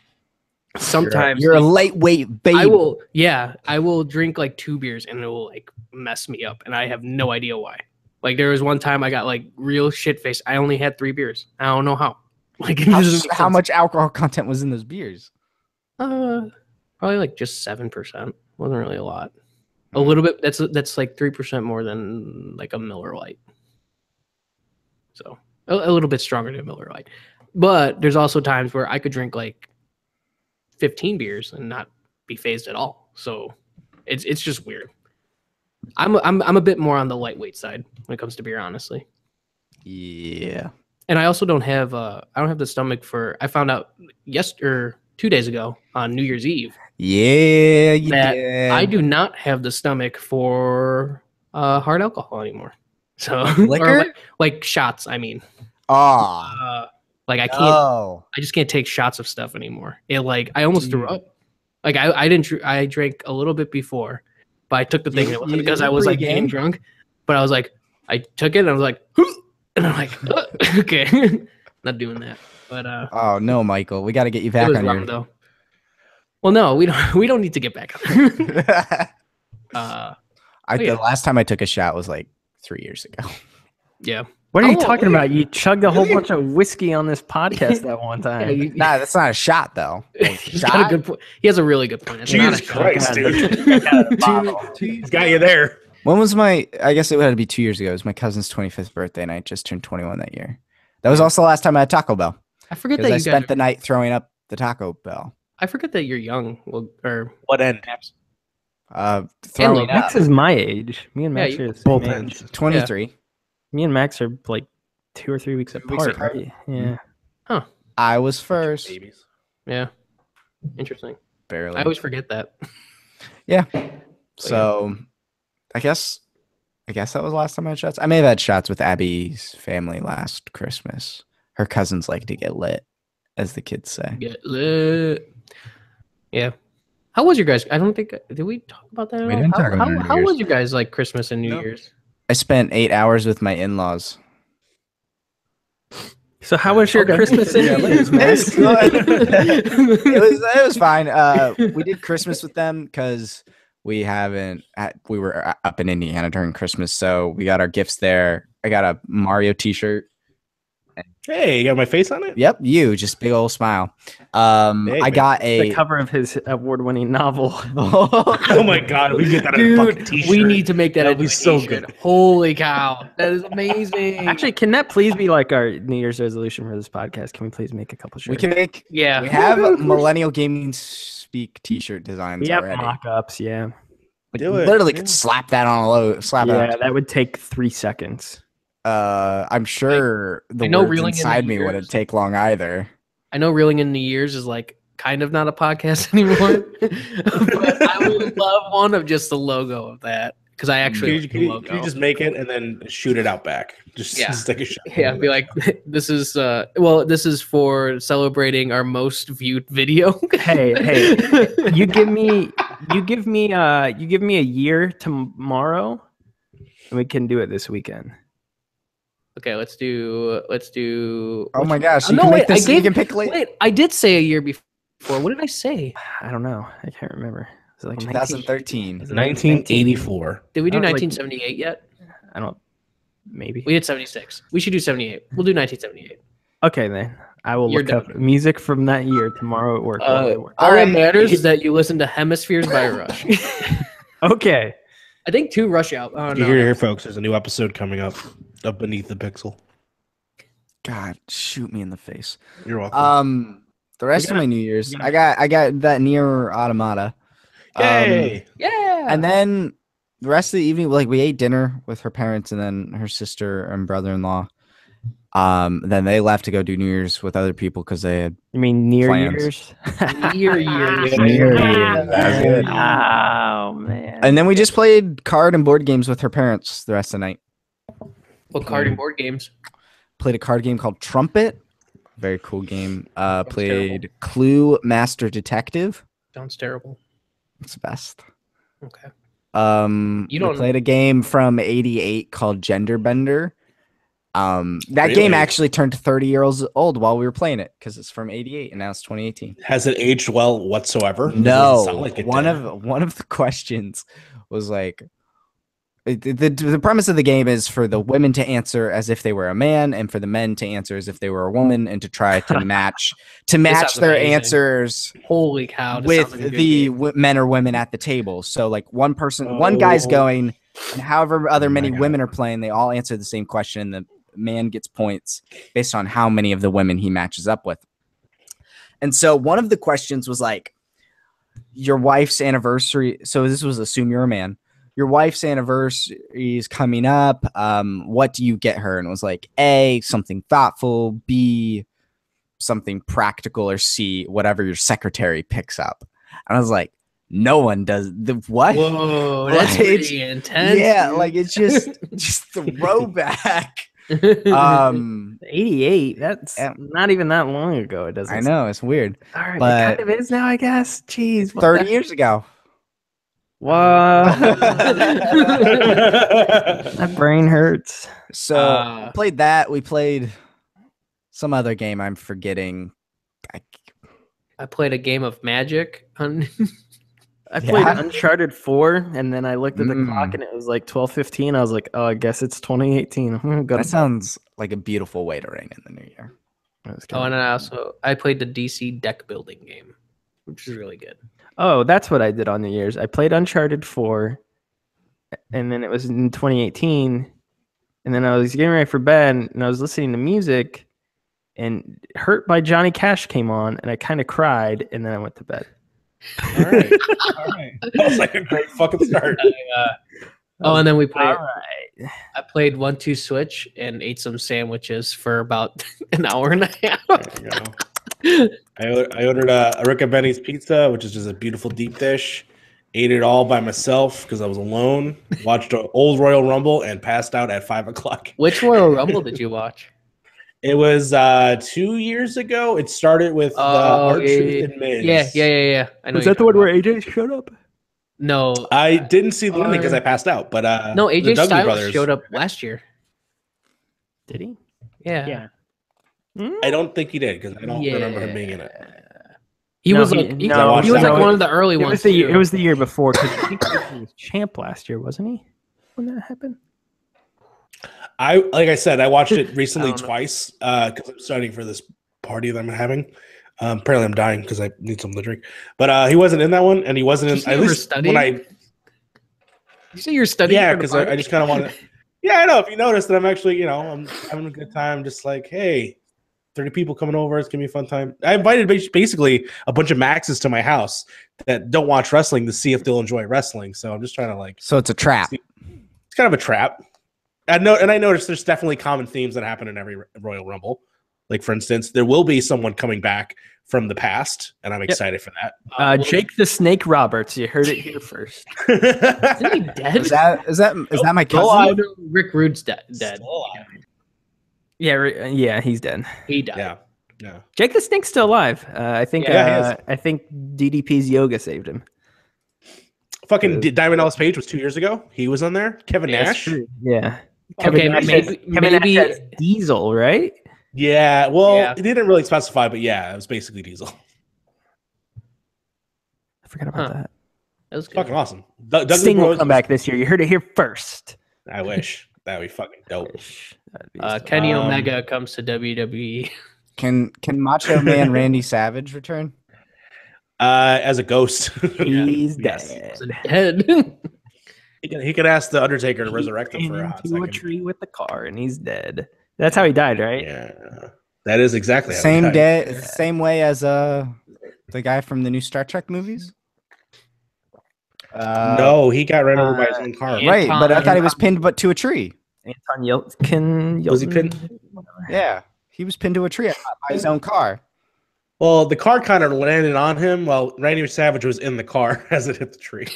sometimes you're a lightweight baby. I will drink like 2 beers and it will like mess me up, and I have no idea why. Like there was one time I got like real shit faced. I only had 3 beers. I don't know how. Like it doesn't make How sense. much alcohol content was in those beers? Probably like just 7%. Wasn't really a lot. A little bit. That's like 3% more than like a Miller Lite. So a little bit stronger than Miller Lite. But there's also times where I could drink like 15 beers and not be phased at all. So it's just weird. I'm a bit more on the lightweight side when it comes to beer, honestly. Yeah. And I also don't have the stomach for. I found out 2 days ago on New Year's Eve. Yeah, you That did. I do not have the stomach for hard alcohol anymore. So Liquor? or like shots. I mean, Oh, like I can't. no. I just can't take shots of stuff anymore. It like I almost threw up. Like I didn't. I drank a little bit before, but I took the thing. It wasn't because I was like getting drunk, but I was like I took it and I was like, and I'm like, okay, not doing that. But Oh no, Michael, we got to get you it back was on wrong your. though. Well, no, we don't need to get back on. The last time I took a shot was like 3 years ago. Yeah. What are you Oh, talking yeah. about? You chugged a whole bunch of whiskey on this podcast that one Yeah, time. Nah, that's not a shot though. he's got a good point. He has a really good point. It's not Jesus a shot. Christ, dude. He's got you there. When was my? I guess it would have to be 2 years ago. It was my cousin's 25th birthday, and I just turned 21 that year. That was also the last time I had Taco Bell I forget that because you I spent guys. the night throwing up the Taco Bell. I forget that you're young. Well, or What end? Throwing like up. Max is my age. Me and Yeah, Max you- are the Both same ends. age. 23. Me and Max are like 2 or 3 weeks 2 apart. weeks apart. Right? Yeah. I was first. Babies. yeah, interesting. Barely. I always forget that. So, I guess that was the last time I had shots. I may have had shots with Abby's family last Christmas. Her cousins like to get lit, as the kids say. Get lit. Yeah. How was your guys? I don't think did we talk about that? At We all? didn't how, talk about how, New how Year's. was you guys like Christmas and New No. Year's? I spent 8 hours with my in-laws. So how was your Okay. Christmas and Yeah, New Year's, it was Max? good. it was fine. We did Christmas with them because we were up in Indiana during Christmas, so we got our gifts there. I got a Mario T-shirt. Hey, you got my face on it? Yep, you just big old smile. Hey, I got The a. cover of his award-winning novel. Oh my god, we get that on a fucking Dude, t-shirt. we need to make that That'd into be a so t-shirt. good. Holy cow. That is amazing. Actually, can that please be like our New Year's resolution for this podcast? Can we please make a couple shirts? We can make. yeah. We have Millennial Gaming Speak T-shirt designs We have already. mock-ups, yeah. Do it. Literally Yeah. could slap that on a logo. Slap it. Yeah, on. that would take 3 seconds. I'm sure I the know words reeling in the inside me ears. wouldn't take long either. I know Reeling in the Years is like kind of not a podcast anymore. But I would love one of just the logo of that. Because I actually like the logo. Can you just make it and then shoot it out back? Just take a shot. Yeah, be like, this is this is for celebrating our most viewed video. Hey, you give me a year tomorrow, And we can do it this weekend. Okay, let's do. Oh my gosh! You can make this. You can pick late. Wait, I did say a year before. What did I say? I don't know. I can't remember. It was like 2013. 1984. Did we do 1978 yet? I don't. Maybe we did 76. We should do 78. We'll do 1978. Okay, then I will look up music from that year tomorrow at work. All that matters is that you listen to Hemispheres by Rush. Okay. I think 2 Rush out. Oh, no. Here, folks. There's a new episode coming up Beneath the Pixel. God, shoot me in the face. You're welcome. The rest of my New Year's, I got that Nier Automata. Yay! Yeah. And then the rest of the evening, like we ate dinner with her parents and then her sister and brother-in-law. Then they left to go do New Year's with other people because they had. You mean Near plans. Years? Near Years. Near Years. That's good. Oh man. And then we just played card and board games with her parents the rest of the night. What card and board games? Played a card game called Trumpet. Very cool game. Played Clue Master Detective. Sounds terrible. It's the best. Okay. We played a game from '88 called Gender Bender. That game actually turned 30 years old while we were playing it because it's from '88 and now it's 2018. Has it aged well whatsoever? No. One of the questions was like, the premise of the game is for the women to answer as if they were a man and for the men to answer as if they were a woman and to try to match their answers. Holy cow! With the men or women at the table. So like one guy's going, and however many women are playing, they all answer the same question. The man gets points based on how many of the women he matches up with. And so one of the questions was like, your wife's anniversary. So this was assume you're a man. Your wife's anniversary is coming up. What do you get her? And it was like A, something thoughtful, B, something practical, or C, whatever your secretary picks up. And I was like, no one does the what? Whoa, that's pretty intense. Yeah, like it's just throwback. 88. That's not even that long ago. It doesn't. I know, it's weird. All right, but it kind of is now, I guess. Jeez, 30 years ago. Wow. That brain hurts. So played that. We played some other game I'm forgetting. I played a game of Magic. I played Uncharted 4, and then I looked at the clock, and it was like 12:15. I was like, oh, I guess it's 2018. That sounds like a beautiful way to ring in the new year. And I played the DC deck building game, which is really good. Oh, that's what I did on New Year's. I played Uncharted 4, and then it was in 2018, and then I was getting ready for bed, and I was listening to music, and Hurt by Johnny Cash came on, and I kind of cried, and then I went to bed. All right. That was like a great fucking start. And then we played. All right. I played 1-2 Switch and ate some sandwiches for about an hour and a half. There you go. I ordered a Rick and Benny's pizza, which is just a beautiful deep dish. Ate it all by myself because I was alone. Watched an old Royal Rumble and passed out at 5 o'clock. Which Royal Rumble did you watch? It was 2 years ago. It started with R-Truth and Miz. Yeah. I know. Was that the one where AJ showed up? No, I didn't see the ending because I passed out. But no, AJ the Dudley Styles brothers showed up last year. Did he? Yeah. I don't think he did because I don't remember him being in it. He was like one of the early ones. It was the year before because I think he was champ last year, wasn't he? When that happened. Like I said, I watched it recently twice because I'm studying for this party that I'm having. Apparently, I'm dying because I need something to drink. But he wasn't in that one, and he wasn't in. At least studying? when you say you're studying? Yeah, because I just kind of want to. Yeah, I know. If you notice that I'm actually, I'm having a good time. Just like, hey, 30 people coming over. It's gonna be a fun time. I invited basically a bunch of Maxes to my house that don't watch wrestling to see if they'll enjoy wrestling. So I'm just trying to So it's a trap. It's kind of a trap. I noticed there's definitely common themes that happen in every Royal Rumble. Like, for instance, there will be someone coming back from the past, and I'm excited for that. Jake the Snake Roberts. You heard it here first. Isn't he dead? Is that my cousin? Rick Rude's dead. Yeah, he's dead. He died. Yeah. Jake the Snake's still alive. I think. Yeah, I think DDP's yoga saved him. fucking Diamond Dallas Page was 2 years ago. He was on there. Kevin Nash. Yeah. Okay, Kevin Nash has Diesel, right? Yeah. Well, Yeah. it didn't really specify, but yeah, it was basically Diesel. I forgot about that. That was good. Fucking awesome. Douglas Sting will Rhodes come back this year. You heard it here first. I wish. That'd be fucking dope. That'd be Kenny Omega comes to WWE. Can Macho Man Randy Savage return? As a ghost. He's Yes. dead. He could ask the Undertaker to resurrect him for a hot Into a second. tree with the car, and he's dead. That's how he died, right? Yeah, that is exactly how he Same died. day, same way as the guy from the new Star Trek movies. No, he got ran over by his own car. yeah. Right, but I thought he was pinned but to a tree. Anton Yelkin. Was he pinned? Yeah, he was pinned to a tree by his own car. Well, the car kind of landed on him while Randy Savage was in the car as it hit the tree.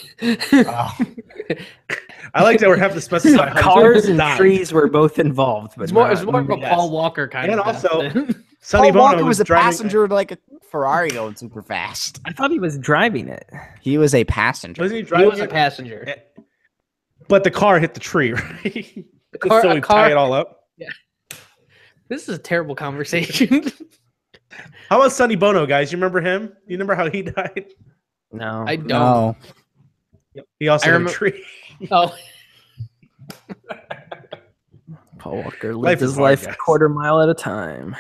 I like that we have to specify how Cars and died. trees were both involved, but It's more not- of a yes. Paul Walker kind And of also, death. Sonny Paul Walker Bono was a driving. passenger like a Ferrari going super fast. I thought he was driving it. He was a passenger. Wasn't he He driving? was a it? passenger. But the car hit the tree, right? car- so a we car- tie it all up. This is a terrible conversation. How about Sonny Bono, guys? You remember him? You remember how he died? No. I don't. No, He also I hit a remember- tree. Oh, Paul Walker Life lived is his hard, life a guys. quarter mile at a time.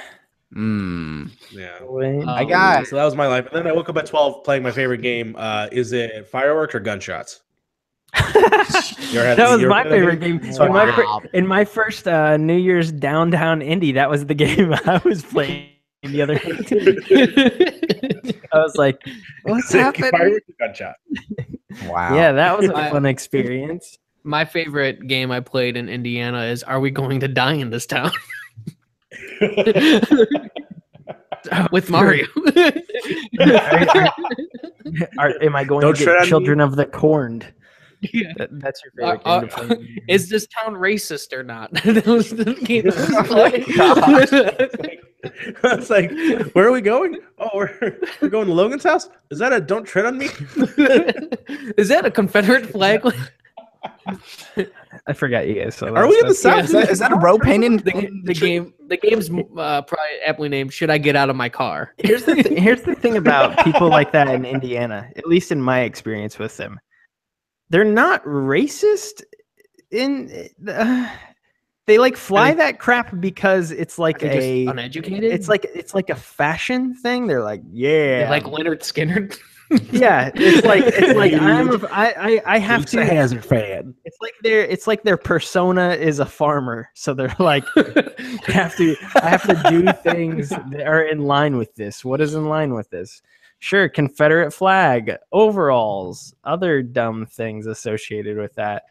Yeah. I got. So that was my life. And then I woke up at 12 playing my favorite game. Is it fireworks or gunshots? That was my favorite game. Wow. In my first New Year's downtown Indy, that was the game I was playing the other day. I was like, what's happening? Fireworks or gunshot? Wow. Yeah, that was a I- fun experience. my favorite game I played in Indiana is Are We Going to Die in This Town? With Mario. Am I going Don't to tread on get me. Children of the Corned? Yeah. That's your favorite Uh, game to play. Is this town racist or not? That was the game that I played. It's like, where are we going? Oh, we're going to Logan's house? Is that a don't tread on me? Is that a Confederate flag? I forgot you guys. So Are we in the that's- South? Is that a rope painting? The game's probably aptly named "Should I Get Out of My Car?" Here's the thing about people like that in Indiana, at least in my experience with them. They're not racist they like fly that crap because it's like They're just uneducated. it's like a fashion thing. They're like, yeah, They're like Leonard Skinner. yeah, it's like I have to Hazard fan. it's like their persona is a farmer, so they're like I have to do things that are in line with this. What is in line with this? Sure, Confederate flag, overalls, other dumb things associated with that.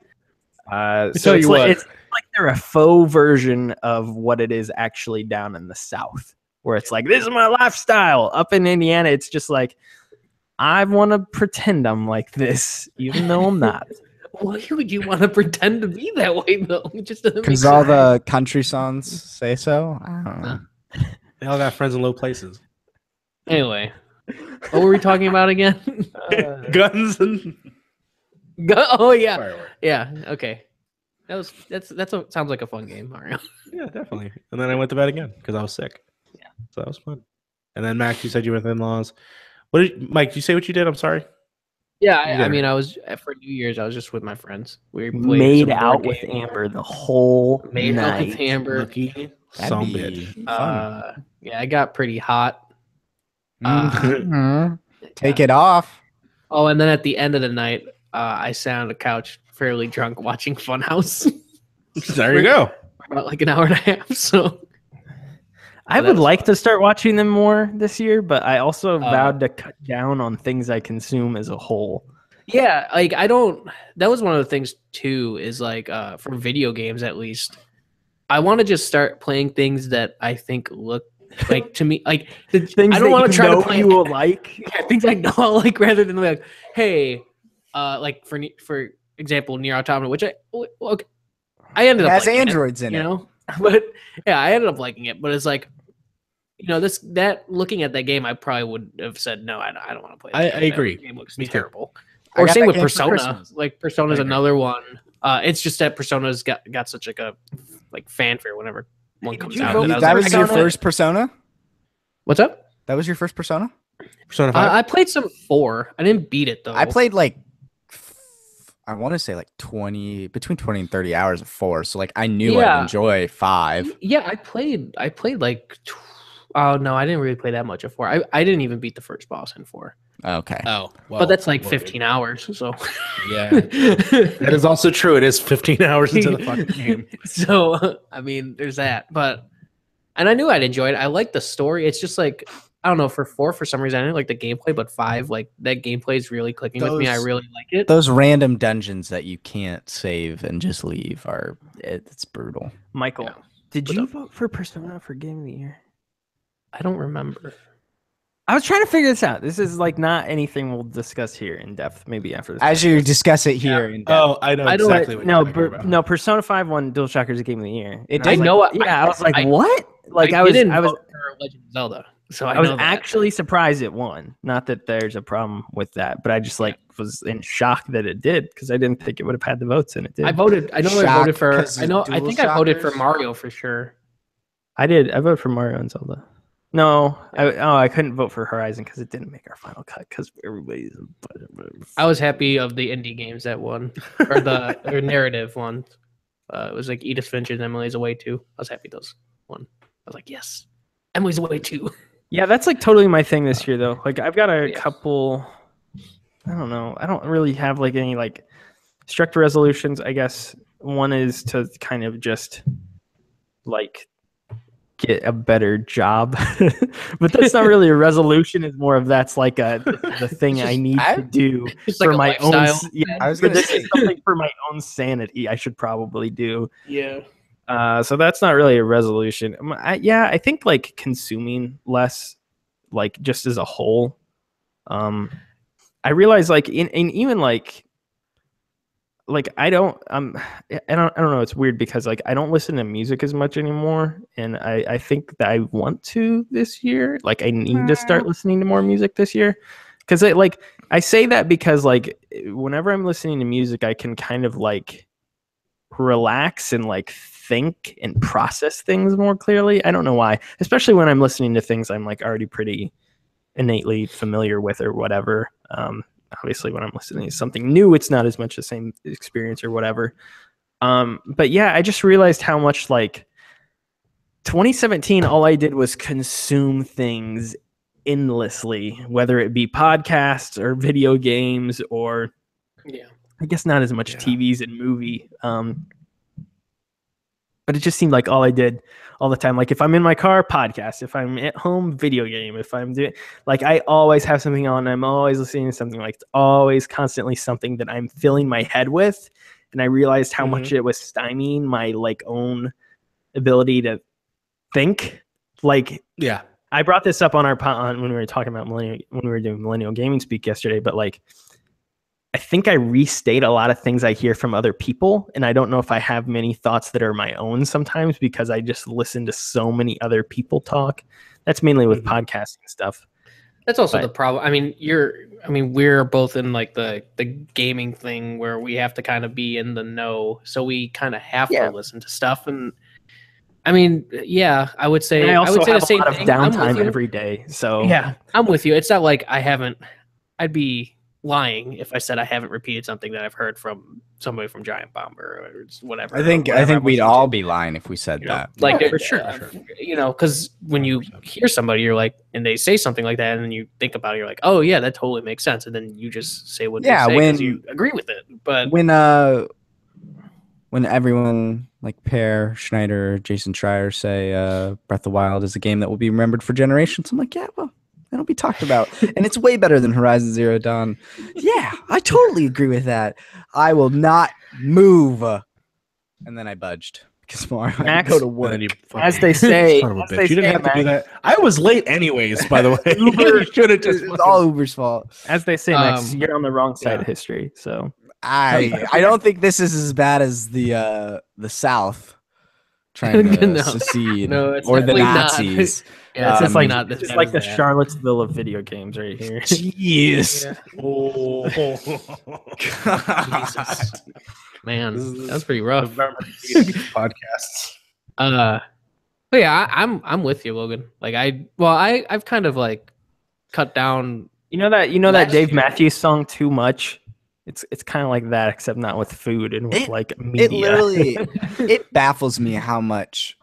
So tell it's you like, what. it's like they're a faux version of what it is actually down in the South, where it's like, this is my lifestyle. Up in Indiana, it's just like, I want to pretend I'm like this, even though I'm not. Why would you want to pretend to be that way though? It just doesn't make Because all the country songs say so. I don't know. They all got friends in low places. Anyway, what were we talking about again? Guns and Oh yeah, fireworks. yeah. Okay, sounds like a fun game, Mario. Yeah, definitely. And then I went to bed again because I was sick. Yeah. So that was fun. And then Max, you said you were with in-laws. Mike, did you say what you did? I'm sorry. Yeah, You I there. mean, I was for New Year's. I was just with my friends. We played Made some board out with games. Amber the whole Made out night. with Amber. Lucky That'd some be bitch. fun. Yeah, I got pretty hot. Mhm. Take it off. Oh, and then at the end of the night, I sat on the couch, fairly drunk, watching Funhouse There you go. for about like an hour and a half. So I that would was like to start watching them more this year, but I also Uh, vowed to cut down on things I consume as a whole. yeah, like I don't. That was one of the things too. Is like for video games at least, I want to just start playing things that I think look like to me like Things I don't want to try to know play you will like. yeah, things I know I like rather than like, hey, like for example, Nier Automata, which okay, I ended It up has liking androids it, in you it. know, but yeah, I ended up liking it. But it's like, you know, looking at that game, I probably would have said no, I don't want to play. I That agree. game looks Me too. terrible. Or got same that with game for Persona. Christmas. Like Persona's another one. It's just that Persona's got such like a fanfare whenever one comes out. That was your first Persona? What's up? That was your first Persona? Persona 5? I played some 4. I didn't beat it though. I played like I want to say like between 20 and 30 hours of 4. So like I knew I'd enjoy 5. Yeah, I played like oh no, I didn't really play that much of 4. I didn't even beat the first boss in 4. Okay. Oh, well, but that's like 15 hours. So yeah, that is also true. It is 15 hours into the fucking game. So I mean, there's that. And I knew I'd enjoy it. I like the story. It's just like I don't know, for 4 for some reason I didn't like the gameplay, but 5 like that gameplay is really clicking with me. I really like it. Those random dungeons that you can't save and just leave it's brutal. Michael, did you vote for Persona for Game of the Year? I don't remember. I was trying to figure this out. This is like not anything we'll discuss here in depth. Maybe after this. As you discuss it here in depth. Oh, I know exactly what you're talking about. No, Persona 5 won DualShockers Game of the Year. It did. I was like, what? Like I was for Legend of Zelda. So I was actually surprised it won. Not that there's a problem with that, but I just was in shock that it did because I didn't think it would have had the votes, and it did. I voted for. I think I voted for Mario for sure. I did. I voted for Mario and Zelda. No, I couldn't vote for Horizon because it didn't make our final cut because everybody's. I was happy of the indie games that won, or the narrative one. It was like Edith Finch and Emily's Away 2. I was happy those won. I was like, yes, Emily's Away 2. Yeah, that's like totally my thing this year though. Like I've got a couple. I don't know. I don't really have like any like strict resolutions. I guess one is to kind of just like get a better job, but that's not really a resolution. It's more of that's like the thing I need to do for like my lifestyle. own. Yeah, I was gonna this say is something for my own sanity. I should probably do. Yeah. So that's not really a resolution. I think like consuming less, like just as a whole. I realize like in even like I don't know. It's weird because like I don't listen to music as much anymore, and I think that I want to this year. Like I need to start listening to more music this year, because I say that because like whenever I'm listening to music, I can kind of like relax and like think and process things more clearly. I don't know why, especially when I'm listening to things I'm like already pretty innately familiar with or whatever. Obviously when I'm listening to something new, it's not as much the same experience or whatever. But yeah, I just realized how much like 2017, all I did was consume things endlessly, whether it be podcasts or video games or I guess not as much TVs and movie. But it just seemed like all I did all the time. Like if I'm in my car, podcast. If I'm at home, video game. If I'm doing like I always have something on. I'm always listening to something. Like it's always constantly something that I'm filling my head with. And I realized how much it was stymieing my like own ability to think. Like I brought this up on our when we were talking about when we were doing Millennial Gaming Speak yesterday, but like I think I restate a lot of things I hear from other people, and I don't know if I have many thoughts that are my own sometimes because I just listen to so many other people talk. That's mainly with podcasting stuff. That's also the problem. I mean, we're both in like the gaming thing where we have to kind of be in the know, so we kind of have to listen to stuff. And I mean, I would say I also would say have the same a lot of thing. downtime every day. So yeah, I'm with you. It's not like I'd be lying if I said I haven't repeated something that I've heard from somebody from Giant Bomber or whatever. I think we'd all be lying if we said that. Like for sure. You know, because when you hear somebody, you're like, and they say something like that, and then you think about it, you're like, oh yeah, that totally makes sense, and then you just say what they say because you agree with it. But when everyone like Per Schneider, Jason Schreier say Breath of the Wild is a game that will be remembered for generations, I'm like, yeah, well, that'll be talked about, and it's way better than Horizon Zero Dawn. Yeah, I totally agree with that. I will not move. And then I budged because more I go to work. As they say, you didn't have to do that. I was late anyways, by the way. Uber should have just. It's all Uber's fault. As they say, Max, you're on the wrong side of history. So I don't think this is as bad as the South. trying to No. secede, No, it's or the definitely not. Nazis. Yeah, it's It's definitely like not this it's bad like as the that. Charlottesville of video games right here. Jeez. Oh, God. Man, This is- that's pretty rough. November 8th podcasts. But yeah, I'm with you, Logan. Like I've kind of like cut down. You know that Last Dave year- Matthews song Too Much? It's kind of like that, except not with food and with like media. It literally it baffles me how much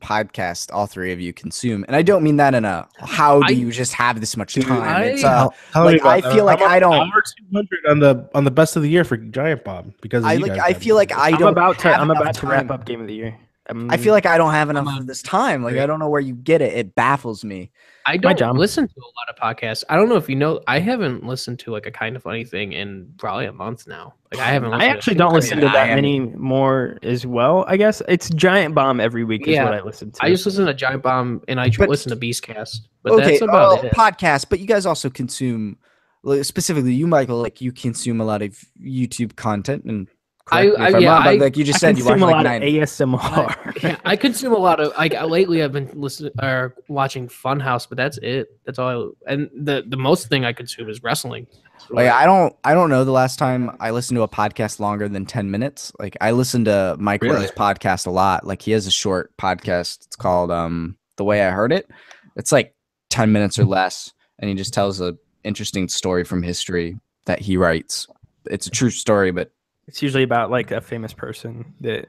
podcast all three of you consume, and I don't mean that in a how do you just have this much time. It's Tell me like about I that. feel like I'm I don't. hour 200 on the best of the year for Giant Bomb because of I you like. guys, I man. feel like I I'm don't. about to have I'm enough about to wrap time. up Game of the Year. I feel like I don't have enough I'm of this time. Like I don't know where you get it. It baffles me. I My don't job. listen to a lot of podcasts. I don't know if you know. I haven't listened to like a Kind of Funny Thing in probably a month now. Like I haven't. I listened actually to don't listen to I that am- many more as well. I guess it's Giant Bomb every week is Yeah. what I listen to. I just listen to Giant Bomb and I But- listen to Beastcast. But that's about it. podcast. But you guys also consume, like, specifically you, Michael. Like you consume a lot of YouTube content, and correct me if I'm wrong, but like you just I said, you watch consume a like lot of 9. ASMR. Yeah, I consume a lot of like lately. I've been listening or watching Funhouse, but that's it. That's all. And the most thing I consume is wrestling. Like I don't know the last time I listened to a podcast longer than 10 minutes. Like I listen to Mike Really? Rowe's podcast a lot. Like he has a short podcast. It's called The Way I Heard It. It's like 10 minutes or less, and he just tells a interesting story from history that he writes. It's a true story, but It's usually about like a famous person that,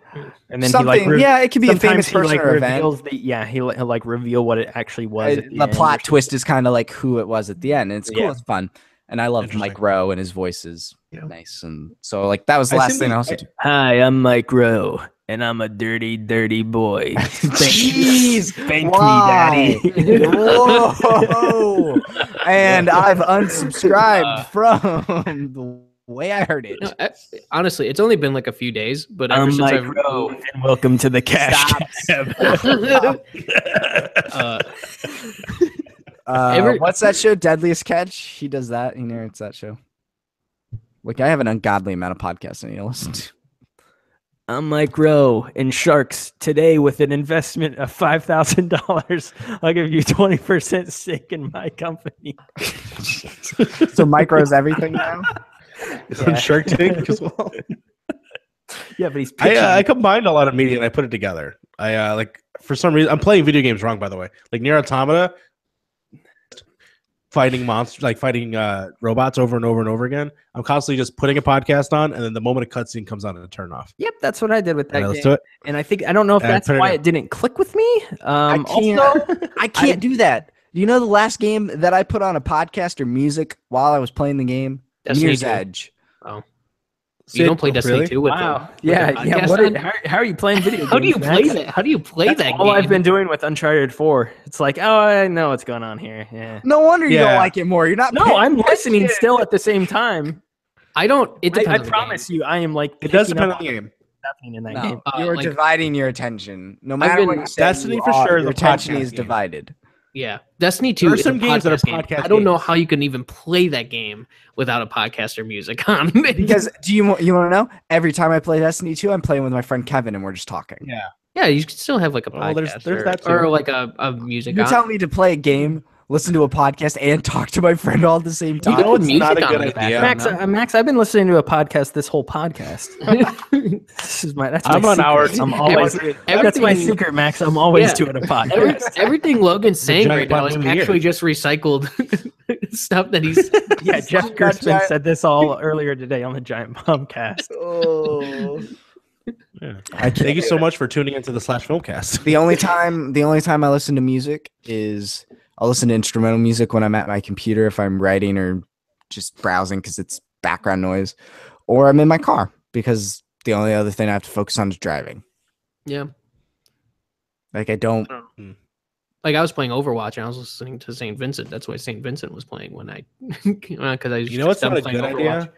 and then something. he like Yeah, it could be a sometimes famous he, person like or event. reveals he'll like reveal what it actually was. at The end or plot something. twist is kind of like who it was at the end. And it's cool. Yeah. It's fun. And I love Interesting. Mike Rowe, and his voice is Yeah. nice. And so like that was the I last seen thing the- I also do. Hi, I'm Mike Rowe, and I'm a dirty, dirty boy. Jeez, Spank why? me, daddy. Whoa! And I've unsubscribed from The Way I Heard It. No, honestly, it's only been like a few days, but ever I'm since Mike I've Rowe, and welcome to the cash. Stop. Every- What's that show? Deadliest Catch? He does that. He narrates that show. Like I have an ungodly amount of podcasts I need to listen to. I'm Mike Rowe, and Sharks today with an investment of $5,000. I'll give you 20% stake in my company. So micro's everything now. It's on Shark Tank as well. Yeah, but he's pitching. I combined a lot of media and I put it together. I like for some reason I'm playing video games wrong, by the way. Like Nier Automata, fighting monsters, like fighting robots over and over and over again. I'm constantly just putting a podcast on, and then the moment a cutscene comes on, and turn off. Yep, that's what I did with And I that listen game. to it. And I don't know if And I that's put it why in. it didn't click with me. I can't. Also, I can't do that. You know the last game that I put on a podcast or music while I was playing the game? Destiny Mirror's 2. Edge. You don't play Destiny Really? 2 with wow. the Yeah. podcast What on? how are you playing video games? How do you play Max? that? How do you play That's that all game? I've been doing with Uncharted 4. It's like, oh, I know what's going on here. Yeah. No wonder you don't Yeah. like it more. You're not. No, paying I'm listening attention. still at the same time. I don't. It depends. I on the promise game. you, I am like. It does picking depend up on the game. what's happening in that No, game. you're like- dividing your attention. No matter what been- you say, Destiny you for are, sure is your a attention podcast is game. divided. Yeah, Destiny 2 There are is some a games that are podcast game. podcast I don't know games. how you can even play that game without a podcast or music on. Because do you want to know? Every time I play Destiny 2, I'm playing with my friend Kevin, and we're just talking. Yeah. yeah, you can still have like a Oh, podcast there's or, that too. or like a music. You're on. telling me to play a game, listen to a podcast, and talk to my friend all at the same You time? can put it's music not a on good in the idea. background, Max, I've been listening to a podcast this whole podcast. This is my. That's my I'm on secret. hour I'm two. always. That's my everything- secret, Max. I'm always Yeah. doing a podcast. Everything Logan's saying giant right now is bottom of the actually ear. just recycled stuff that he's. Yeah, Jeff Gerstmann said this all earlier today on the Giant Bombcast. Oh. Yeah. I can't Thank you do so it. much for tuning into the Filmcast. The only time I listen to music is I'll listen to instrumental music when I'm at my computer if I'm writing or just browsing because it's background noise, or I'm in my car because the only other thing I have to focus on is driving. Yeah, Like I don't. like I was playing Overwatch and I was listening to Saint Vincent. That's why Saint Vincent was playing when I, because I. You know what's done not a playing good Overwatch. idea?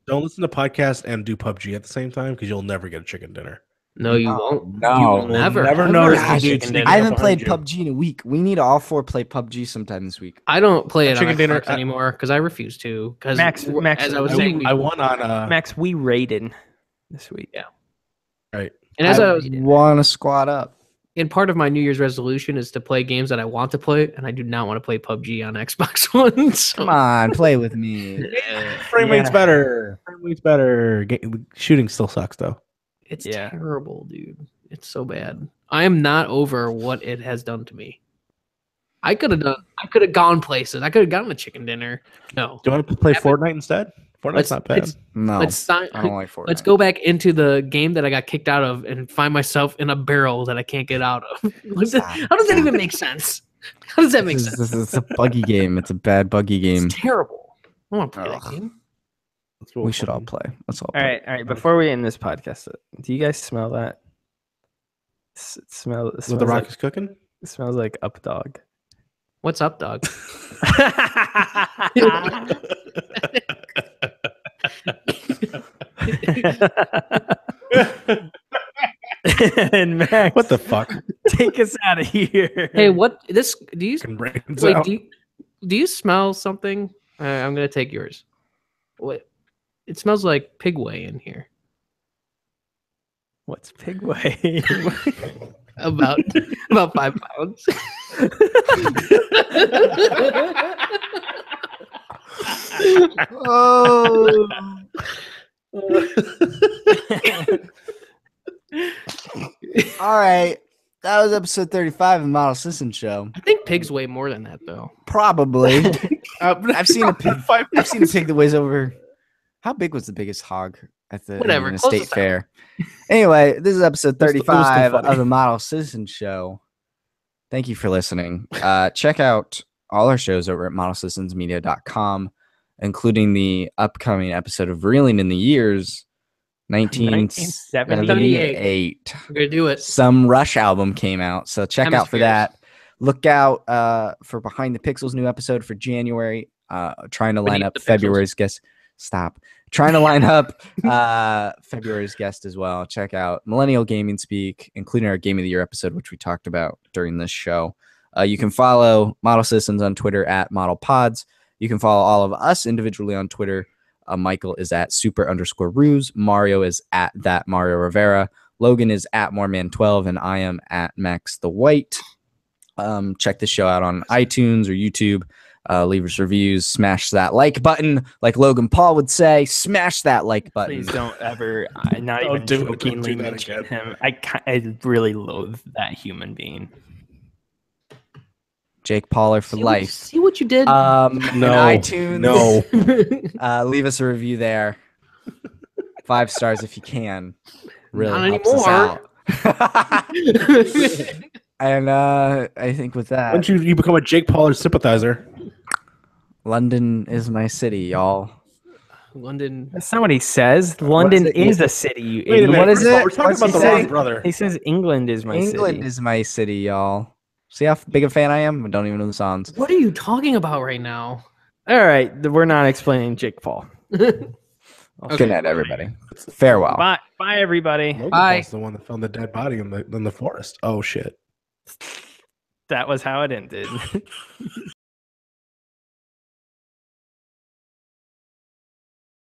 Don't listen to podcasts and do PUBG at the same time because you'll never get a chicken dinner. No, you No, won't. no. You will We'll never. never ever notice have the dude chicken sneaking dinner. I haven't behind played you. PUBG in a week. We need to all four play PUBG sometime this week. I don't play it on Chicken dinner, Xbox anymore because I refuse to. Because Max, as I was I, saying, I won on Max, we raided this week. Yeah. Right. And as I was want to squat up. and part of my New Year's resolution is to play games that I want to play, and I do not want to play PUBG on Xbox One. So. Come on, play with me. Frame rate's better. Frame rate's better. Shooting still sucks though. It's terrible, dude. It's so bad. I am not over what it has done to me. I could have gone places. I could have gotten a chicken dinner. No. Do you want to play Fortnite instead? Fortnite's not bad. No, I don't like Fortnite. Let's go back into the game that I got kicked out of and find myself in a barrel that I can't get out of. How does that even make sense? How does that make sense? It's a buggy game. It's a bad buggy game. It's terrible. I don't want to play that game. We should all play. Let's all. All right. Before we end this podcast, do you guys smell that? It smells What the rock is cooking? It smells like Up Dog. What's up, dog? And Max, What the fuck? take us out of here. Hey, what this? Do you Brains wait? out. Do you smell something? I'm gonna take yours. Wait, it smells like pig whey in here. What's pig whey? About 5 pounds. Oh. All right. That was episode 35 of the Model Citizen Show. I think pigs weigh more than that, though. Probably. I've seen a pig. I've seen a pig that weighs over. How big was the biggest hog at the Whatever, in the close state this out. fair? Anyway, this is episode It was still 35 funny. of the Model Citizen Show. Thank you for listening. Check out all our shows over at modelcitizensmedia.com, including the upcoming episode of Reeling in the Years 1978. We're gonna do it. Some Rush album came out, so check out for Hemispheres. that. Look out for Behind the Pixels new episode for January. Trying to line Beneath up the Pixels. February's guest. Stop. Trying to line up February's guest as well. Check out Millennial Gaming Speak, including our Game of the Year episode, which we talked about during this show. You can follow Model Citizens on Twitter at Model Pods. You can follow all of us individually on Twitter. Michael is at super_ruse. Mario is at that Mario Rivera. Logan is at Moreman12, and I am at Max the White. Check the show out on iTunes or YouTube. Leave us reviews. Smash that like button, like Logan Paul would say. Smash that like button. Please don't ever, not Don't even do it. Don't jokingly do that mention again. him. I really loathe that human being. Jake Pauler for life. See what you did? No. On iTunes. No. Leave us a review there. 5 stars if you can. Really Not helps us anymore. out. And I think with that, Once you become a Jake Paul sympathizer. London is my city, y'all. London. That's not what he says. London it? is a city. You Wait a idiot. minute. What is it? We're talking What's about he the wrong saying? brother. He says England is my England city. is my city, y'all. See how big a fan I am? I don't even know the songs. What are you talking about right now? All right, we're not explaining Jake Paul. Good night, everybody. Farewell. Bye, everybody. Logan Bye. Paul's the one that found the dead body in the forest. Oh shit. That was how it ended.